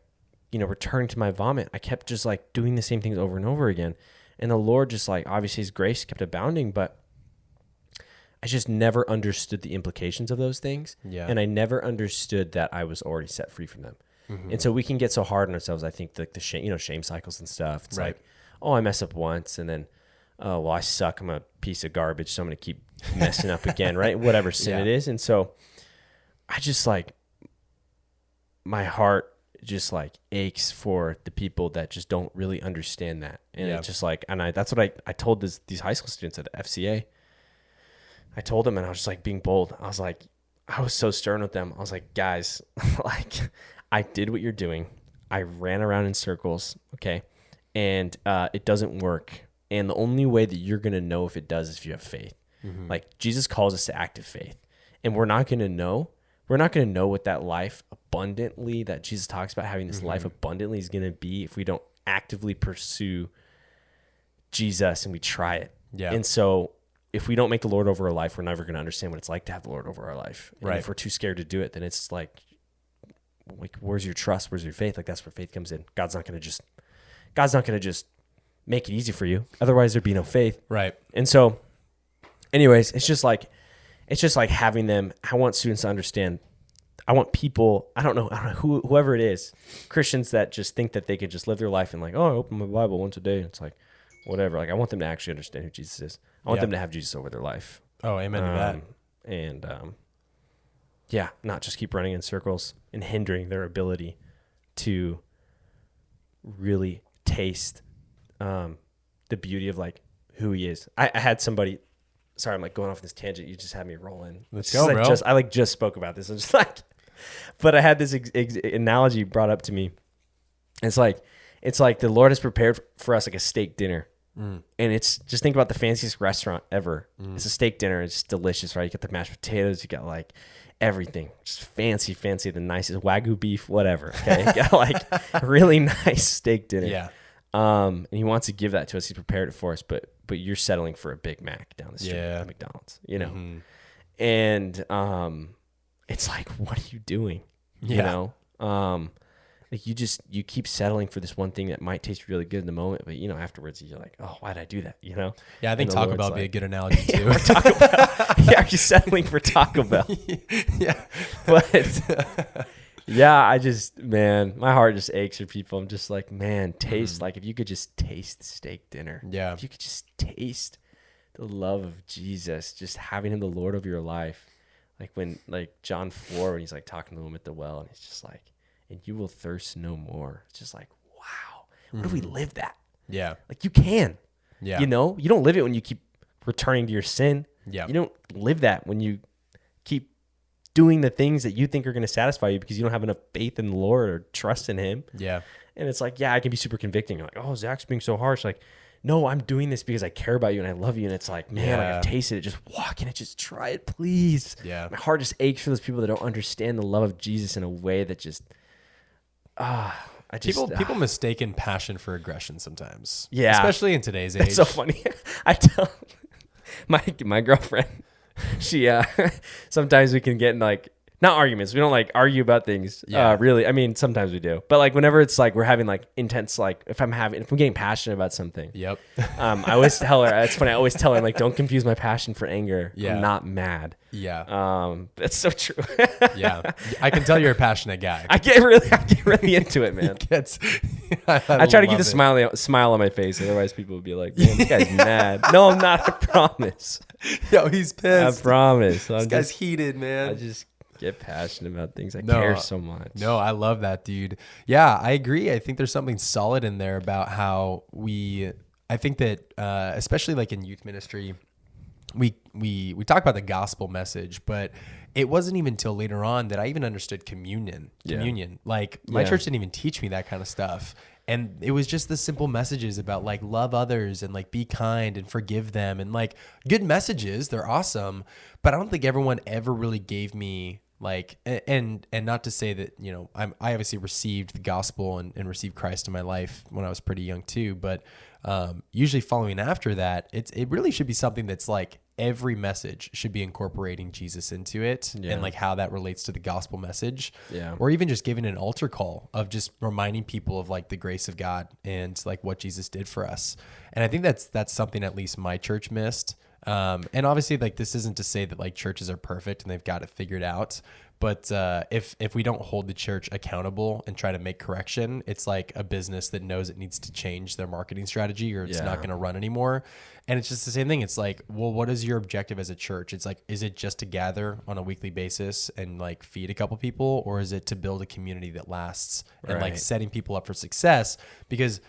returning to my vomit. I kept just like doing the same things over and over again. And the Lord just like, obviously his grace kept abounding, but I just never understood the implications of those things. Yeah. And I never understood that I was already set free from them. Mm-hmm. And so we can get so hard on ourselves. I think the shame, shame cycles and stuff. It's like, oh, I mess up once and then, oh, well, I suck. I'm a piece of garbage. So I'm going to keep messing up again, right? Whatever sin it is. And so I just like, my heart just like aches for the people that just don't really understand that. And it's just like, and that's what I told these high school students at the FCA. I told them, and I was just like being bold. I was so stern with them. I was like, guys, like I did what you're doing. I ran around in circles. Okay. And it doesn't work. And the only way that you're going to know if it does is if you have faith. Mm-hmm. Like Jesus calls us to active faith, and we're not going to know what that life abundantly that Jesus talks about, having this life abundantly, is going to be if we don't actively pursue Jesus and we try it. Yeah. And so if we don't make the Lord over our life, we're never going to understand what it's like to have the Lord over our life. And if we're too scared to do it, then it's like, where's your trust? Where's your faith? Like that's where faith comes in. God's not going to just make it easy for you. Otherwise there'd be no faith. Right. And so anyways, it's just like having them. I want students to understand. I want people, I don't know whoever it is, Christians that just think that they could just live their life and like, oh, I open my Bible once a day. It's like, whatever. Like I want them to actually understand who Jesus is. I want them to have Jesus over their life. Oh, amen to that. And not just keep running in circles and hindering their ability to really taste the beauty of like who he is. I had somebody, sorry, I'm like going off this tangent. You just had me rolling. Let's go, bro. I just spoke about this. I'm just like, but I had this analogy brought up to me. It's like the Lord has prepared for us like a steak dinner. And it's just think about the fanciest restaurant ever. It's a steak dinner. It's delicious, right? You got the mashed potatoes. You got like everything, just fancy, the nicest Wagyu beef, whatever. Okay, you got like really nice steak dinner. Yeah. And he wants to give that to us. He's prepared it for us, but you're settling for a Big Mac down the street at McDonald's, And it's like, what are you doing? You know? Like you keep settling for this one thing that might taste really good in the moment, but afterwards you're like, oh, why did I do that? Yeah, I think Taco Bell would be a good analogy too. Taco Bell. Yeah, you're settling for Taco Bell. Yeah. But yeah, man, my heart just aches for people. I'm just like, man, taste, like if you could just taste the steak dinner. Yeah. If you could just taste the love of Jesus, just having him the Lord of your life. Like when John 4, when he's like talking to the woman at the well and he's just like, and you will thirst no more. It's just like, wow. What if we live that? Yeah. Like you can. Yeah. You don't live it when you keep returning to your sin. Yeah. You don't live that when you keep doing the things that you think are going to satisfy you because you don't have enough faith in the Lord or trust in him. Yeah. And it's like, I can be super convicting. You're like, oh, Zach's being so harsh. Like, no, I'm doing this because I care about you and I love you. And it's like, man, I've tasted it. Just walk in it. Just try it, please. Yeah. My heart just aches for those people that don't understand the love of Jesus in a way that just, I People mistaken passion for aggression sometimes. Yeah. Especially in today's age. It's so funny. I tell my girlfriend, she sometimes we can get in like, not arguments. We don't like argue about things. Really. I mean, sometimes we do. But like whenever it's like we're having like intense, like if I'm getting passionate about something. Yep. I always tell her, it's funny. I always tell her like, don't confuse my passion for anger. Yeah. I'm not mad. Yeah. That's so true. Yeah. I can tell you're a passionate guy. I get really into it, man. I try to keep the smile on my face. Otherwise people would be like, man, this guy's mad. No, I'm not. I promise. Yo, he's pissed. I promise. This guy's heated, man. I just get passionate about things. I care so much. No, I love that, dude. Yeah, I agree. I think there's something solid in there about how I think that especially like in youth ministry, we talk about the gospel message, but it wasn't even until later on that I even understood communion. Like my church didn't even teach me that kind of stuff. And it was just the simple messages about like love others and like be kind and forgive them and like good messages. They're awesome. But I don't think everyone ever really gave me like, and not to say that, you know, I obviously received the gospel and received Christ in my life when I was pretty young too. But usually following after that, it really should be something that's like every message should be incorporating Jesus into it and like how that relates to the gospel message. Yeah. Or even just giving an altar call of just reminding people of like the grace of God and like what Jesus did for us. And I think that's something at least my church missed. And obviously like this isn't to say that like churches are perfect and they've got it figured out. But if we don't hold the church accountable and try to make correction, it's like a business that knows it needs to change their marketing strategy or it's not going to run anymore. And it's just the same thing. It's like, well, what is your objective as a church? It's like, is it just to gather on a weekly basis and like feed a couple people, or is it to build a community that lasts and like setting people up for success? Because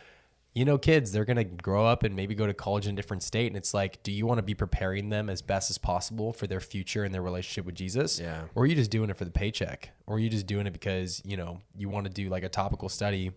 you know, kids, they're going to grow up and maybe go to college in a different state. And it's like, do you want to be preparing them as best as possible for their future and their relationship with Jesus? Yeah. Or are you just doing it for the paycheck? Or are you just doing it because, you know, you want to do like a topical study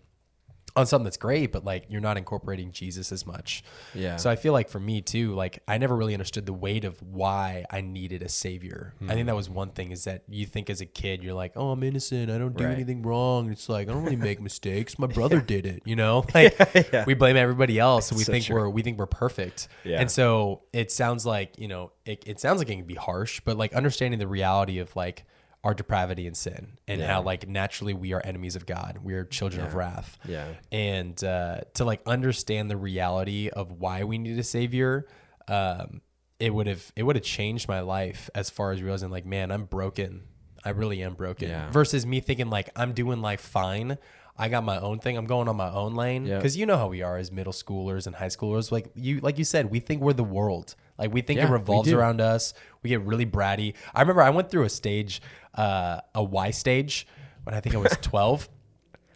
on something that's great, but like you're not incorporating Jesus as much. Yeah. So I feel like for me too, like I never really understood the weight of why I needed a savior. I think that was one thing, is that you think as a kid, you're like, oh, I'm innocent. I don't do anything wrong. It's like, I don't really make mistakes. My brother did it, you know, like we blame everybody else. And we think we're perfect. Yeah. And so it sounds like, you know, it sounds like it can be harsh, but like understanding the reality of like our depravity and sin and how like naturally we are enemies of God. We are children of wrath. Yeah. And to like understand the reality of why we need a savior, it would have changed my life as far as realizing like, man, I'm broken. I really am broken. Yeah. Versus me thinking like I'm doing life fine. I got my own thing. I'm going on my own lane. Because you know how we are as middle schoolers and high schoolers. Like you said, we think we're the world. Like we think it revolves around us. We get really bratty. I remember I went through a stage, a Y stage, when I think I was 12.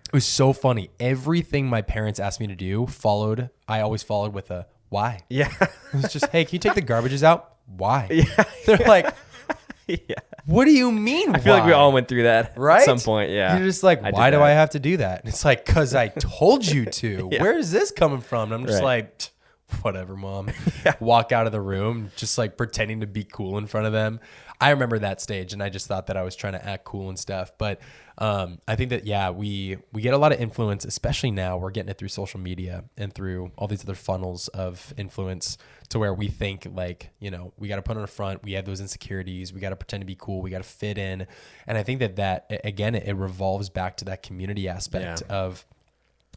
It was so funny. Everything my parents asked me to do I always followed with a why. Yeah. It was just, hey, can you take the garbages out? Why? Yeah. They're like, what do you mean? I feel like we all went through that at some point. Yeah. You're just like, why do I have to do that? And it's like, because I told you to. Where is this coming from? And I'm just like, whatever, mom. Walk out of the room, just like pretending to be cool in front of them. I remember that stage, and I just thought that I was trying to act cool and stuff. But I think that, we get a lot of influence, especially now. We're getting it through social media and through all these other funnels of influence, to where we think like, you know, we got to put on a front. We have those insecurities. We got to pretend to be cool. We got to fit in. And I think that again, it revolves back to that community aspect of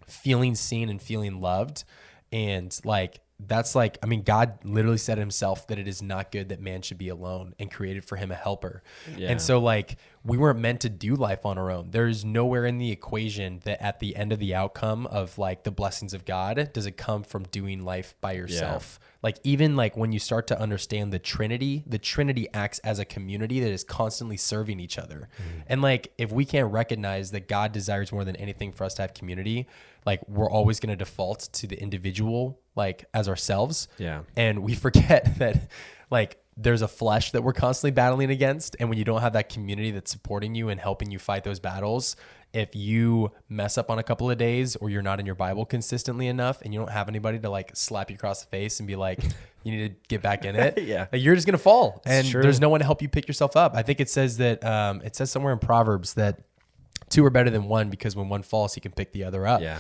feeling seen and feeling loved. And like, that's like, I mean, God literally said himself that it is not good that man should be alone, and created for him a helper. Yeah. And so like, we weren't meant to do life on our own. There's nowhere in the equation that at the end of the outcome of like the blessings of God, does it come from doing life by yourself. Like even like when you start to understand the Trinity acts as a community that is constantly serving each other. And like, if we can't recognize that God desires more than anything for us to have community, like we're always going to default to the individual, like as ourselves. Yeah. And we forget that like there's a flesh that we're constantly battling against. And when you don't have that community that's supporting you and helping you fight those battles, if you mess up on a couple of days, or you're not in your Bible consistently enough, and you don't have anybody to like slap you across the face and be like, you need to get back in it. Like, you're just going to fall, and there's no one to help you pick yourself up. I think it says that, it says somewhere in Proverbs that two are better than one because when one falls, he can pick the other up. Yeah.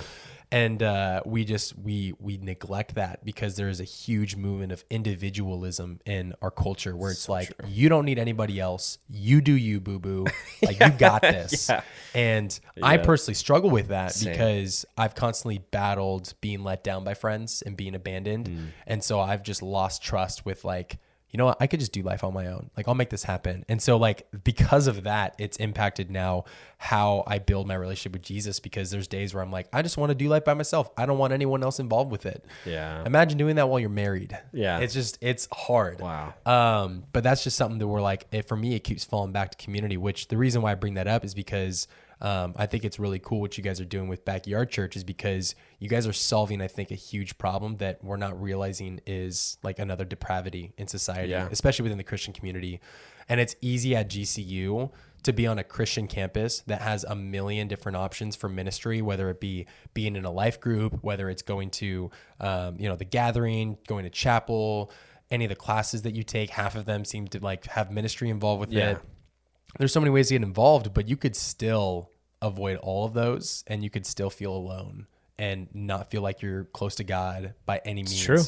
And we neglect that because there is a huge movement of individualism in our culture where it's like, you don't need anybody else. You do you, boo-boo. Like, you got this. Yeah. And I personally struggle with that Same. because I've constantly battled being let down by friends and being abandoned. And so I've just lost trust with like, you know what, I could just do life on my own. Like, I'll make this happen. And so like, because of that, it's impacted now how I build my relationship with Jesus, because there's days where I'm like, I just want to do life by myself. I don't want anyone else involved with it. Yeah. Imagine doing that while you're married. Yeah. It's hard. Wow. But that's just something that we're like, for me, it keeps falling back to community, which the reason why I bring that up is because I think it's really cool what you guys are doing with Backyard Church, is because you guys are solving, I think, a huge problem that we're not realizing is like another depravity in society, especially within the Christian community. And it's easy at GCU to be on a Christian campus that has a million different options for ministry, whether it be being in a life group, whether it's going to, the gathering, going to chapel, any of the classes that you take, half of them seem to like have ministry involved with it. There's so many ways to get involved, but you could still avoid all of those and you could still feel alone and not feel like you're close to God by any means. It's true.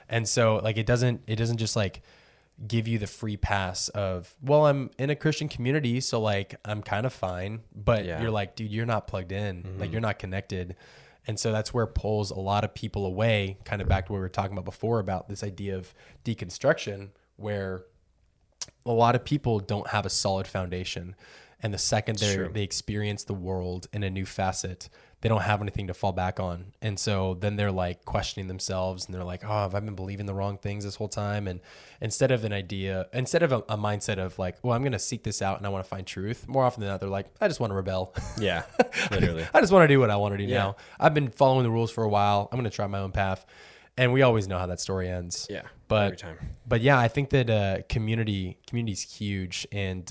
And so like, it doesn't just like give you the free pass of, well, I'm in a Christian community, so like I'm kind of fine, but you're like, dude, you're not plugged in, like you're not connected. And so that's where it pulls a lot of people away, kind of back to what we were talking about before about this idea of deconstruction, where a lot of people don't have a solid foundation. And the second they experience the world in a new facet, they don't have anything to fall back on. And so then they're like questioning themselves and they're like, oh, have I been believing the wrong things this whole time? And instead of a mindset of like, well, I'm going to seek this out and I want to find truth, more often than not, they're like, I just want to rebel. Yeah, literally. I just want to do what I want to do now. I've been following the rules for a while. I'm going to try my own path. And we always know how that story ends. Yeah. But every time. But yeah, I think that community's huge, and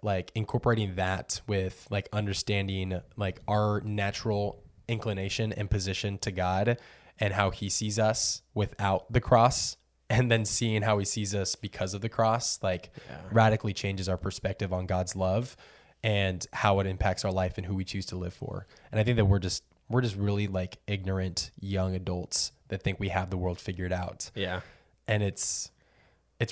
like incorporating that with like understanding like our natural inclination and position to God and how he sees us without the cross, and then seeing how he sees us because of the cross, like radically changes our perspective on God's love and how it impacts our life and who we choose to live for. And I think that we're just really like ignorant young adults that think we have the world figured out. Yeah. And it's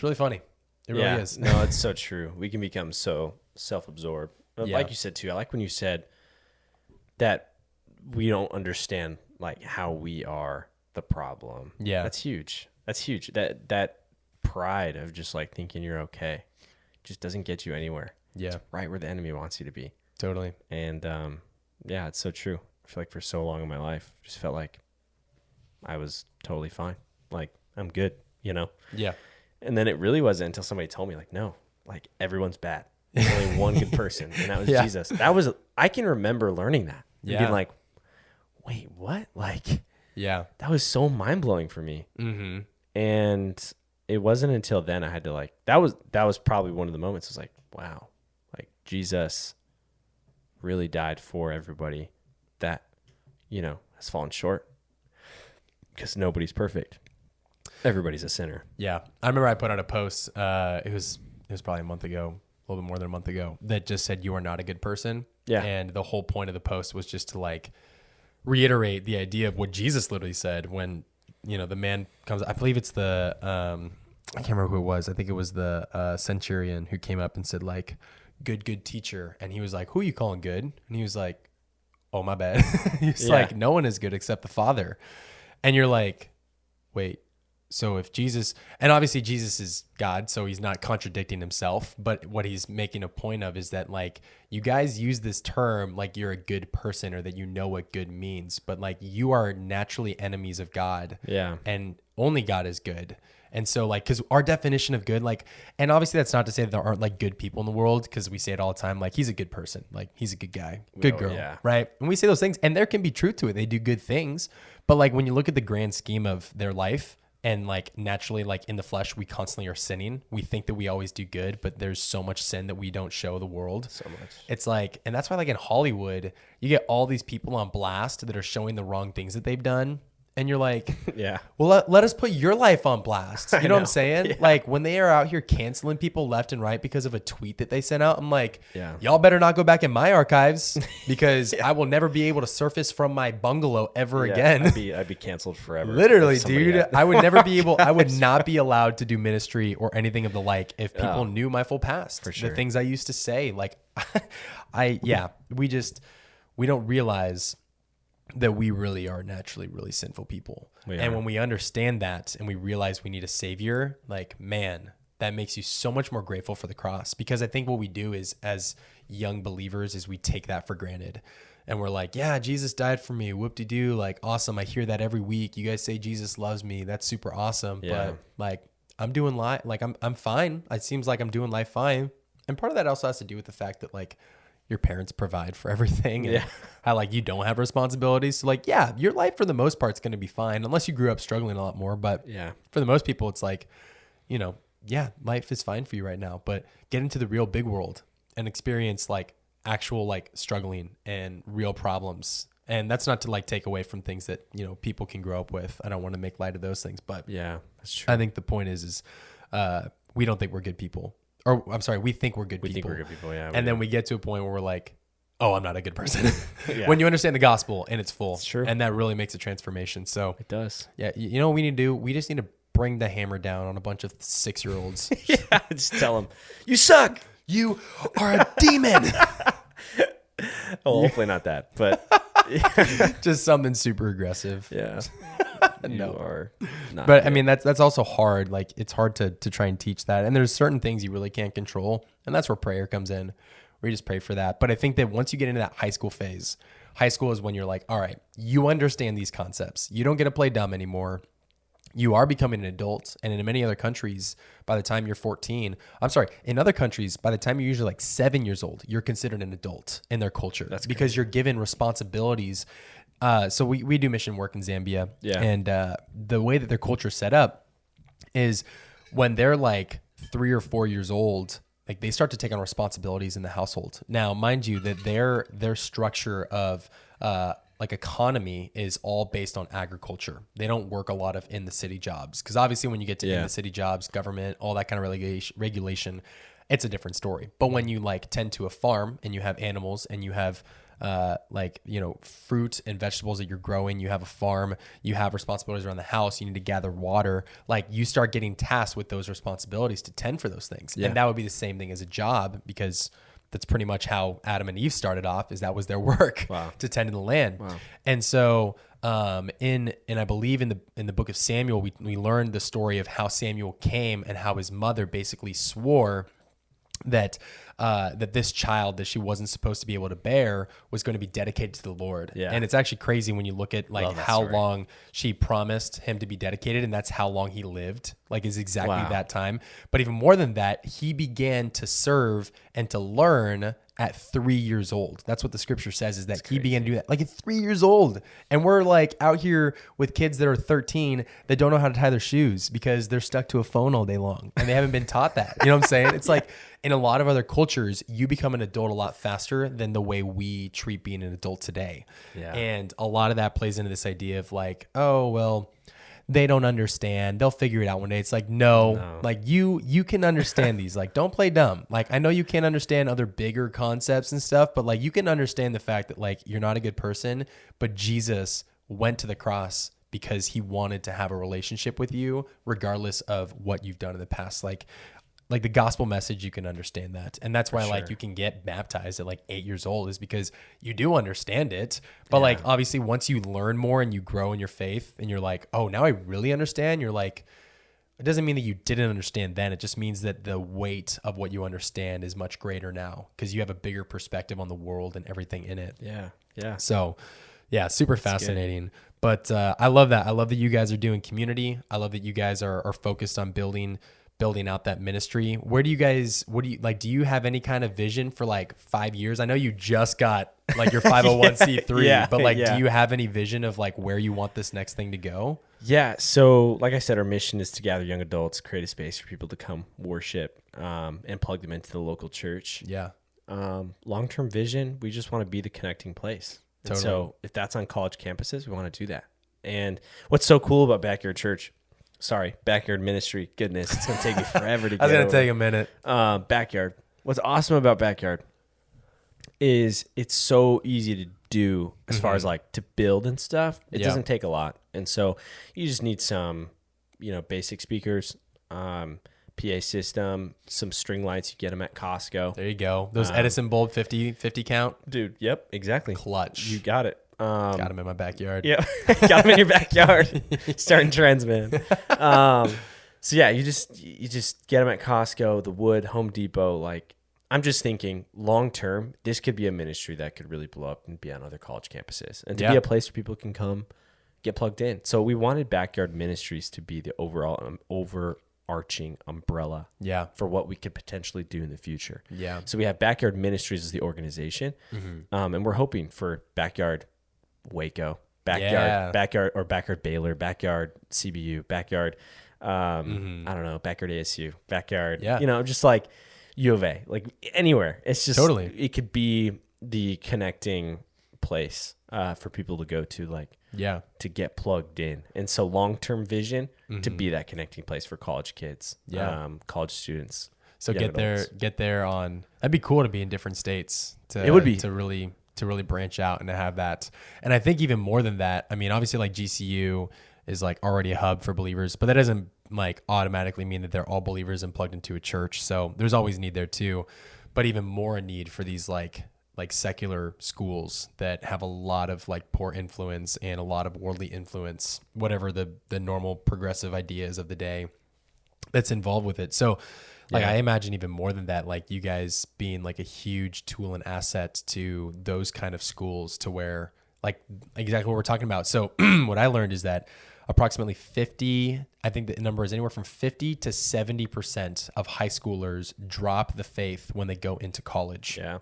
really funny. It really is. No, it's so true. We can become so self-absorbed. Like you said too, I like when you said that we don't understand like how we are the problem. Yeah. That's huge. That pride of just like thinking you're okay just doesn't get you anywhere. Yeah. It's right where the enemy wants you to be. Totally. And it's so true. I feel like for so long in my life, just felt like I was totally fine. Like I'm good, you know? Yeah. And then it really wasn't until somebody told me like, no, like everyone's bad. There's only one good person. And that was Jesus. I can remember learning that. And being like, wait, what? Like, that was so mind blowing for me. Mm-hmm. And it wasn't until then I had to like, that was probably one of the moments. I was like, wow, like Jesus really died for everybody that, has fallen short, because nobody's perfect. Everybody's a sinner. Yeah. I remember I put out a post, it was probably a month ago, a little bit more than a month ago, that just said, you are not a good person. Yeah. And the whole point of the post was just to like reiterate the idea of what Jesus literally said when, the man comes, I believe it's the, I can't remember who it was. I think it was the centurion who came up and said like, good teacher. And he was like, who are you calling good? And he was like, oh, my bad. He's like, no one is good except the Father. And you're like, wait, so if Jesus, and obviously Jesus is God, so he's not contradicting himself, but what he's making a point of is that like, you guys use this term like you're a good person or that you know what good means, but like you are naturally enemies of God. Yeah. And only God is good. And so like, cause our definition of good, like, and obviously that's not to say that there aren't like good people in the world, cause we say it all the time, like he's a good person, like he's a good guy, good girl, right? And we say those things and there can be truth to it. They do good things, but like when you look at the grand scheme of their life and like naturally like in the flesh, we constantly are sinning. We think that we always do good, but there's so much sin that we don't show the world. So much. It's like, and that's why like in Hollywood, you get all these people on blast that are showing the wrong things that they've done. And you're like, yeah, well, let us put your life on blast. You know what I'm saying? Yeah. Like when they are out here canceling people left and right because of a tweet that they sent out, I'm like, Yeah. y'all better not go back in my archives because I will never be able to surface from my bungalow ever again. I'd be canceled forever. Literally, dude. I would never be able, I would not be allowed to do ministry or anything of the like if people knew my full past. For sure. The things I used to say. Like, we don't realize that we really are naturally really sinful people. And when we understand that and we realize we need a savior, like, man, that makes you so much more grateful for the cross. Because I think what we do is, as young believers, is we take that for granted. And we're like, yeah, Jesus died for me. Whoop-de-doo. Like, awesome. I hear that every week. You guys say Jesus loves me. That's super awesome. Yeah. But like, I'm doing life. Like, I'm fine. It seems like I'm doing life fine. And part of that also has to do with the fact that, like, your parents provide for everything and how like you don't have responsibilities. So like, yeah, your life for the most part is going to be fine unless you grew up struggling a lot more. But for the most people, it's like, you know, yeah, life is fine for you right now, but get into the real big world and experience like actual like struggling and real problems. And that's not to like take away from things that, you know, people can grow up with. I don't want to make light of those things, but yeah, that's true. I think the point is we don't think we're good people. Or I'm sorry, we think we're good people. We think we're good people, yeah. And then we get to a point where we're like, oh, I'm not a good person. When you understand the gospel and it's full. It's true. And that really makes a transformation. So it does. Yeah, you know what we need to do? We just need to bring the hammer down on a bunch of 6-year-olds. Yeah, just tell them, you suck. You are a demon. Oh, hopefully not that, but just something super aggressive. Yeah. No. You are not but good. I mean, that's also hard. Like, it's hard to try and teach that. And there's certain things you really can't control. And that's where prayer comes in. We just pray for that. But I think that once you get into that high school phase, high school is when you're like, all right, you understand these concepts. You don't get to play dumb anymore. You are becoming an adult. And in many other countries, by the time you're 14, in other countries, by the time you're usually like 7 years old, you're considered an adult in their culture. That's because crazy. You're given responsibilities. So we do mission work in Zambia. Yeah. And the way that their culture is set up is when they're like 3 or 4 years old, like they start to take on responsibilities in the household. Now, mind you, that their structure of like economy is all based on agriculture. They don't work a lot of in the city jobs because obviously when you get to in the city jobs, government, all that kind of regulation, it's a different story. But when you like tend to a farm and you have animals and you have like, you know, fruit and vegetables that you're growing, you have a farm, you have responsibilities around the house, you need to gather water, like you start getting tasked with those responsibilities to tend for those things. And that would be the same thing as a job because that's pretty much how Adam and Eve started off, is that was their work to tend to the land. Wow. And so and I believe in the book of Samuel, we learned the story of how Samuel came and how his mother basically swore that this child that she wasn't supposed to be able to bear was going to be dedicated to the Lord. Yeah. And it's actually crazy when you look at like how long she promised him to be dedicated, and that's how long he lived, like is exactly that time. But even more than that, he began to serve and to learn at 3 years old. That's what the scripture says, is that he began to do that like at 3 years old. And we're like out here with kids that are 13 that don't know how to tie their shoes because they're stuck to a phone all day long and they haven't been taught that. You know what I'm saying? It's like in a lot of other cultures, you become an adult a lot faster than the way we treat being an adult today. Yeah. And a lot of that plays into this idea of like, oh, well, they don't understand. They'll figure it out one day. It's like, no. Like you can understand these. Like, don't play dumb. Like, I know you can't understand other bigger concepts and stuff, but like you can understand the fact that like you're not a good person, but Jesus went to the cross because he wanted to have a relationship with you regardless of what you've done in the past. Like the gospel message, you can understand that. And that's why like you can get baptized at like 8 years old, is because you do understand it. But like, obviously once you learn more and you grow in your faith and you're like, oh, now I really understand. You're like, it doesn't mean that you didn't understand then. It just means that the weight of what you understand is much greater now because you have a bigger perspective on the world and everything in it. Yeah. Yeah. So yeah, super fascinating. Good. But I love that. I love that you guys are doing community. I love that you guys are focused on building out that ministry. What do you like, do you have any kind of vision for like 5 years? I know you just got like your 501c3, but like, do you have any vision of like where you want this next thing to go? Yeah. So like I said, our mission is to gather young adults, create a space for people to come worship, and plug them into the local church. Yeah. Long-term vision, we just want to be the connecting place. Totally. And so if that's on college campuses, we want to do that. And what's so cool about Backyard Ministry, goodness, it's going to take me forever to get I was going over. to take a minute. Backyard. What's awesome about Backyard is it's so easy to do as far as like to build and stuff. It doesn't take a lot. And so you just need some, basic speakers, PA system, some string lights. You get them at Costco. There you go. Those Edison bulb 50 count. Dude, yep, exactly. Clutch. You got it. Got them in my backyard. Yeah, got them in your backyard. Starting trends, man. So yeah, you just get them at Costco, the Wood, Home Depot. Like, I'm just thinking long term, this could be a ministry that could really blow up and be on other college campuses, and to be a place where people can come get plugged in. So we wanted Backyard Ministries to be the overall overarching umbrella for what we could potentially do in the future. Yeah. So we have Backyard Ministries as the organization, and we're hoping for Backyard Waco, Backyard Baylor, Backyard CBU, Backyard, I don't know, Backyard ASU, Backyard, just like U of A, like anywhere. It's just it could be the connecting place for people to go to, like to get plugged in. And so long-term vision to be that connecting place for college kids, college students. So get there on. That'd be cool to be in different states. It would be to really branch out and to have that. And I think even more than that, I mean, obviously like GCU is like already a hub for believers, but that doesn't like automatically mean that they're all believers and plugged into a church. So there's always need there too, but even more a need for these like secular schools that have a lot of like poor influence and a lot of worldly influence, whatever the normal progressive ideas of the day that's involved with it. So like, I imagine even more than that, like you guys being like a huge tool and asset to those kind of schools, to where like exactly what we're talking about. So what I learned is that approximately 50, I think the number is anywhere from 50 to 70% of high schoolers drop the faith when they go into college. Yeah.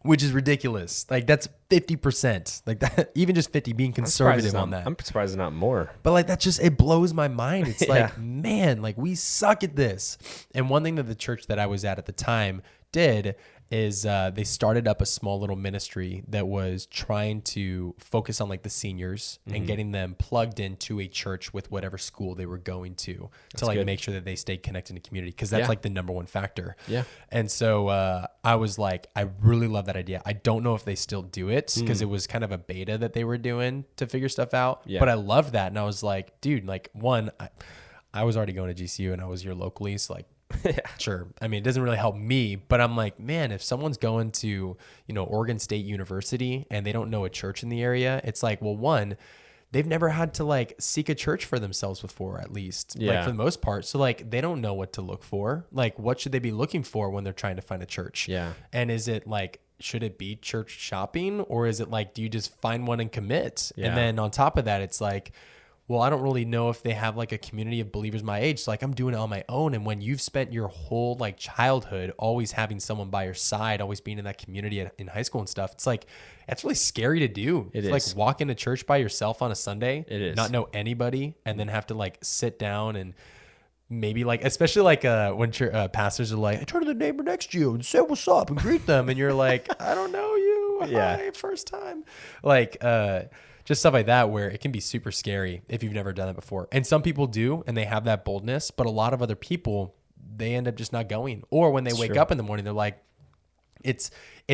Which is ridiculous. Like that's 50%. Like that, even just 50, being conservative on that. I'm surprised it's not more. But like that just, it blows my mind. It's like, man, like we suck at this. And one thing that the church that I was at the time did is they started up a small little ministry that was trying to focus on like the seniors and getting them plugged into a church with whatever school they were going to like make sure that they stayed connected to community, because that's like the number one factor. Yeah. And so I was like, I really love that idea. I don't know if they still do it, because it was kind of a beta that they were doing to figure stuff out. Yeah. But I loved that. And I was like, dude, like one, I was already going to GCU and I was here locally. So like, sure. I mean, it doesn't really help me, but I'm like, man, if someone's going to, Oregon State University and they don't know a church in the area, it's like, well, one, they've never had to like seek a church for themselves before, at least, like for the most part. So like, they don't know what to look for. Like, what should they be looking for when they're trying to find a church? Yeah. And is it like, should it be church shopping, or is it like, do you just find one and commit? Yeah. And then on top of that, it's like, well, I don't really know if they have like a community of believers my age. So like, I'm doing it on my own. And when you've spent your whole like childhood always having someone by your side, always being in that community in high school and stuff, it's like, that's really scary to do. It's like walk into church by yourself on a Sunday, not know anybody, and then have to like sit down and maybe like, especially like when pastors are like, I turn to the neighbor next to you and say what's up and greet them. And you're like, I don't know you. Hi, first time. Like, just stuff like that, where it can be super scary if you've never done it before. And some people do, and they have that boldness, but a lot of other people, they end up just not going. Or when they wake up in the morning, they're like, it's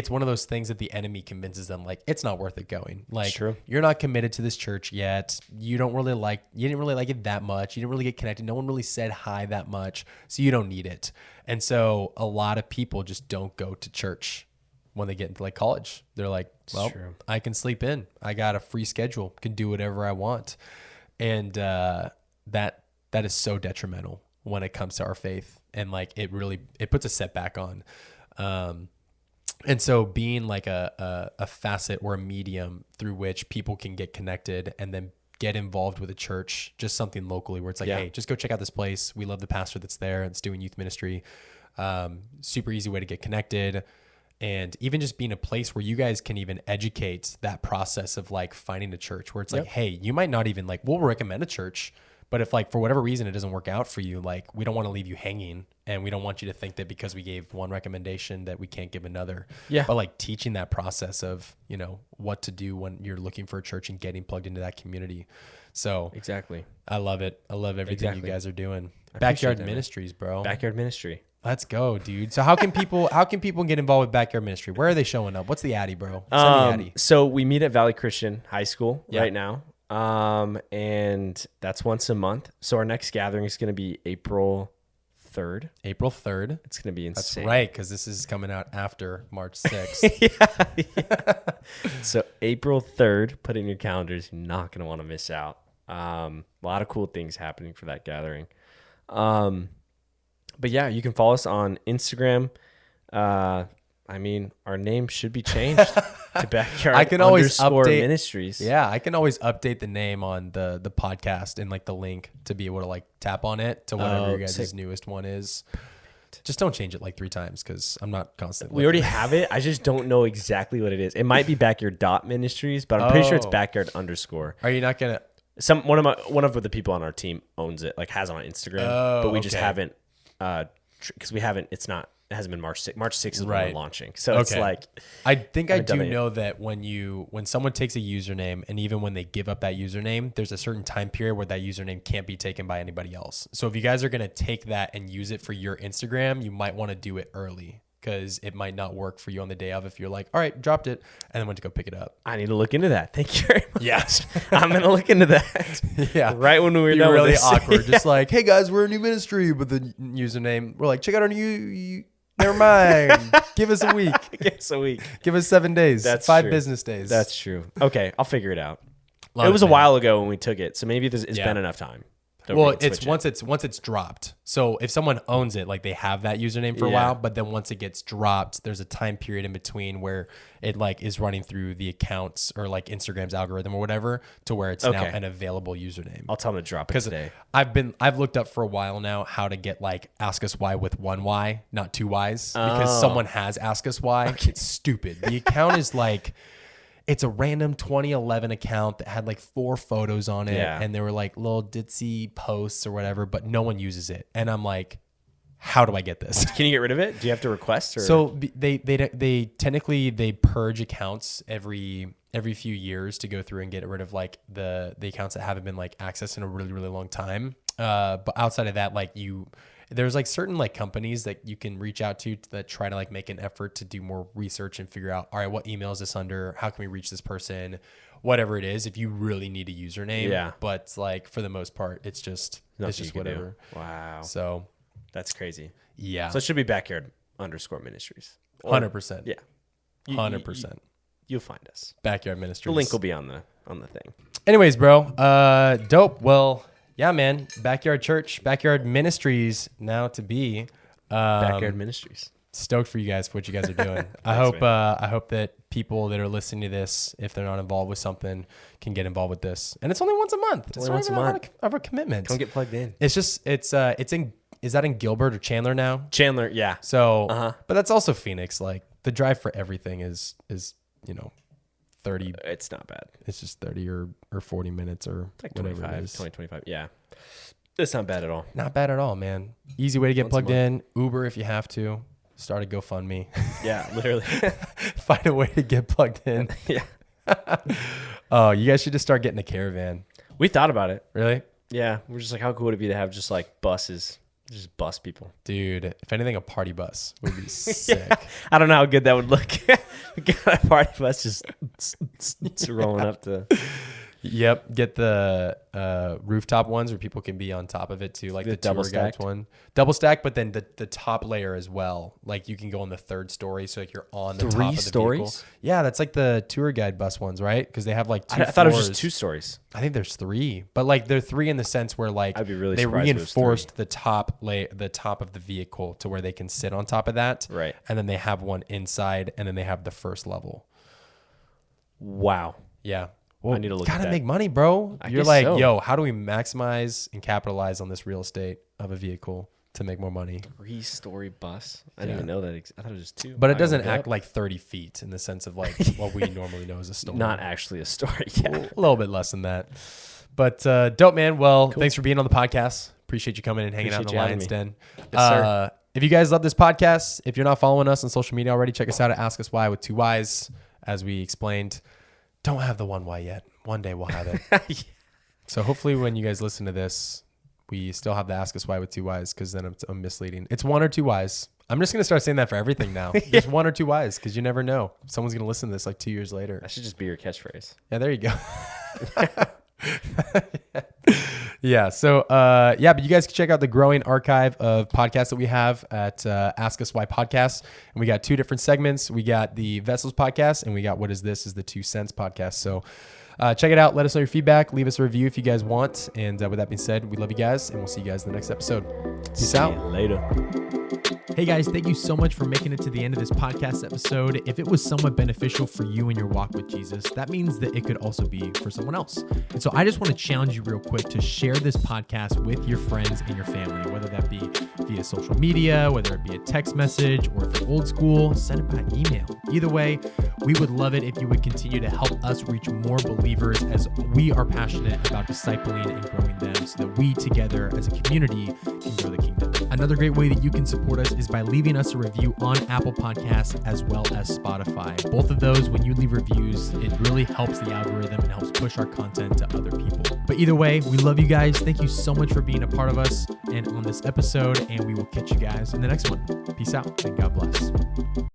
one of those things that the enemy convinces them, like, it's not worth it going. Like, you're not committed to this church yet. You didn't really like it that much. You didn't really get connected. No one really said hi that much. So you don't need it. And so a lot of people just don't go to church when they get into like college. They're like, well, I can sleep in. I got a free schedule, can do whatever I want. And that is so detrimental when it comes to our faith. And like, it puts a setback on. And so being like a facet or a medium through which people can get connected and then get involved with a church, just something locally where it's like, hey, just go check out this place. We love the pastor that's there. It's doing youth ministry. Super easy way to get connected. And even just being a place where you guys can even educate that process of like finding a church, where it's like, hey, you might not even like, we'll recommend a church, But if like for whatever reason it doesn't work out for you, like we don't want to leave you hanging, and we don't want you to think that because we gave one recommendation that we can't give another. Yeah. But like teaching that process of, you know, what to do when you're looking for a church and getting plugged into that community. So Exactly. I love it. I love everything you guys are doing. I appreciate Backyard that, man. Ministries, bro. Backyard Ministry. Let's go, dude. So how can people get involved with Backyard Ministry? Where are they showing up? What's the Addy, bro? Send the Addy. So we meet at Valley Christian High School Yeah. right now. And that's once a month. So our next gathering is going to be April 3rd. April 3rd. It's going to be That's insane. right, because this is coming out after March 6th. yeah. So April 3rd, put it in your calendars. You're not going to want to miss out. A lot of cool things happening for that gathering. But yeah, you can follow us on Instagram. I mean, our name should be changed to Backyard I can always update Ministries. Yeah, I can always update the name on the podcast and like the link to be able to like tap on it to whatever your guys' sick. newest one is. Just don't change it like 3 times because I'm not constantly. We already have it. I just don't know exactly what it is. It might be Backyard.Ministries, but I'm pretty sure it's Backyard_. Are you not gonna? One of the people on our team owns it, like has it on Instagram, but we just haven't because we haven't. It hasn't been March 6th. March 6th is when Right. we're launching. So it's like I think I haven't done do it yet. know that when someone takes a username and even when they give up that username, there's a certain time period where that username can't be taken by anybody else. So if you guys are going to take that and use it for your Instagram, you might want to do it early because it might not work for you on the day of if you're like, all right, dropped it and then went to go pick it up. I need to look into that. Thank you very much. Yes. I'm going to look into that. Yeah. Right when we were Be done really with this. awkward. Just like, hey guys, we're a new ministry with the username. We're like, check out our new never mind. Give us a week. Give us a week. Give us 7 days. That's 5 true. business days. That's true. Okay, I'll figure it out. Love It was a man. while ago when we took it, so maybe it's Yeah. been enough time. that Well, we can it's switch once it's dropped. So if someone owns it, like they have that username for a Yeah. while, but then once it gets dropped, there's a time period in between where it like is running through the accounts or like Instagram's algorithm or whatever to where it's now Okay. an available username. I'll tell them to drop it Because today. I've looked up for a while now how to get like Ask Us Why with 1 Y, not 2 Ys, because Oh. someone has Ask Us Why. It's stupid. The account is like, it's a random 2011 account that had like 4 photos on it, Yeah. and they were like little ditzy posts or whatever, but no one uses it. And I'm like, how do I get this? Can you get rid of it? Do you have to request? Or? So they technically they purge accounts every few years to go through and get rid of like the accounts that haven't been like accessed in a really, really long time. But outside of that, like there's like certain like companies that you can reach out to that try to like make an effort to do more research and figure out, all right, what email is this under? How can we reach this person? Whatever it is, if you really need a username. Yeah. But like for the most part, it's just Nothing you can do. whatever. Wow. So That's crazy. yeah, So it should be Backyard_Ministries. Or- 100%. Yeah. 100%. You'll find us. Backyard The Ministries. link will be on the thing. Anyways, bro, dope. Well, yeah, man. Backyard Church, Backyard Ministries, now to be. Backyard Ministries. Stoked for you guys for what you guys are doing. I hope that people that are listening to this, if they're not involved with something, can get involved with this. And it's only once a month. It's only not once a even month. Of a commitment. Don't get plugged in. It's just it's in. Is that in Gilbert or Chandler now? Chandler, yeah. So, Uh-huh. but that's also Phoenix. Like the drive for everything is 30. It's not bad. It's just 30 or 40 minutes or It's like whatever 25, it is. 20, 25. Yeah. It's not bad at all. Not bad at all, man. Easy way to get Once a plugged in. Uber if you have to. Start a GoFundMe. Yeah, literally. Find a way to get plugged in. Yeah. Oh, you guys should just start getting a caravan. We thought about it. Really? Yeah. We're just like, how cool would it be to have just like buses, just bus people? Dude, if anything, a party bus would be sick. I don't know how good that would look. We got a party bus just rolling up to. Yep. Get the rooftop ones where people can be on top of it too, like The the double tour guide stacked? one. Double stack, but then the top layer as well. Like you can go on the 3rd story, so like you're on the top 3 of the stories? vehicle. Yeah, that's like the tour guide bus ones, right? Because they have like 2 I thought it was just floors. 2 stories. I think there's 3, but like they're 3 in the sense where like I'd be really they surprised if it was 3. reinforced the top of the vehicle to where they can sit on top of that. Right. And then they have one inside, and then they have the first level. Wow. Yeah. Well, I need to look at gotta that. make money, bro. I You're guess like, so. yo, how do we maximize and capitalize on this real estate of a vehicle to make more money? 3-story bus. I didn't Yeah. even know that. I thought it was just 2. But it I doesn't looked act up. like 30 feet in the sense of like what we normally know as a story. Not actually a story. Yeah. A little bit less than that. But dope, man. Well, thanks for being on the podcast. Appreciate you coming and hanging out in the Appreciate you Lion's Den. Yes, sir. If you guys love this podcast, if you're not following us on social media already, check us out at Ask Us Why with 2 Ys. As we explained, don't have the 1 Y yet. One day we'll have it. Yeah. So hopefully when you guys listen to this, we still have the Ask Us Why with 2 Ys, because then I'm misleading. It's 1 or 2 Ys. I'm just going to start saying that for everything now. Just 1 or 2 Ys, because you never know. Someone's going to listen to this like 2 years later. That should just be your catchphrase. Yeah, there you go. Yeah. So, but you guys can check out the growing archive of podcasts that we have at Ask Us Why Podcast. And we got 2 different segments. We got the Vessels podcast, and we got What Is This is the 2 Cents podcast. So check it out. Let us know your feedback. Leave us a review if you guys want. And with that being said, we love you guys, and we'll see you guys in the next episode. Peace out. See you later. Hey guys, thank you so much for making it to the end of this podcast episode. If it was somewhat beneficial for you in your walk with Jesus, that means that it could also be for someone else. And so I just want to challenge you real quick to share this podcast with your friends and your family, whether that be via social media, whether it be a text message, or if you're old school, send it by email. Either way, we would love it if you would continue to help us reach more believers, as we are passionate about discipling and growing them, so that we together as a community can grow the kingdom. Another great way that you can support us is by leaving us a review on Apple Podcasts as well as Spotify. Both of those, when you leave reviews, it really helps the algorithm and helps push our content to other people. But either way, we love you guys. Thank you so much for being a part of us and on this episode, and we will catch you guys in the next one. Peace out and God bless.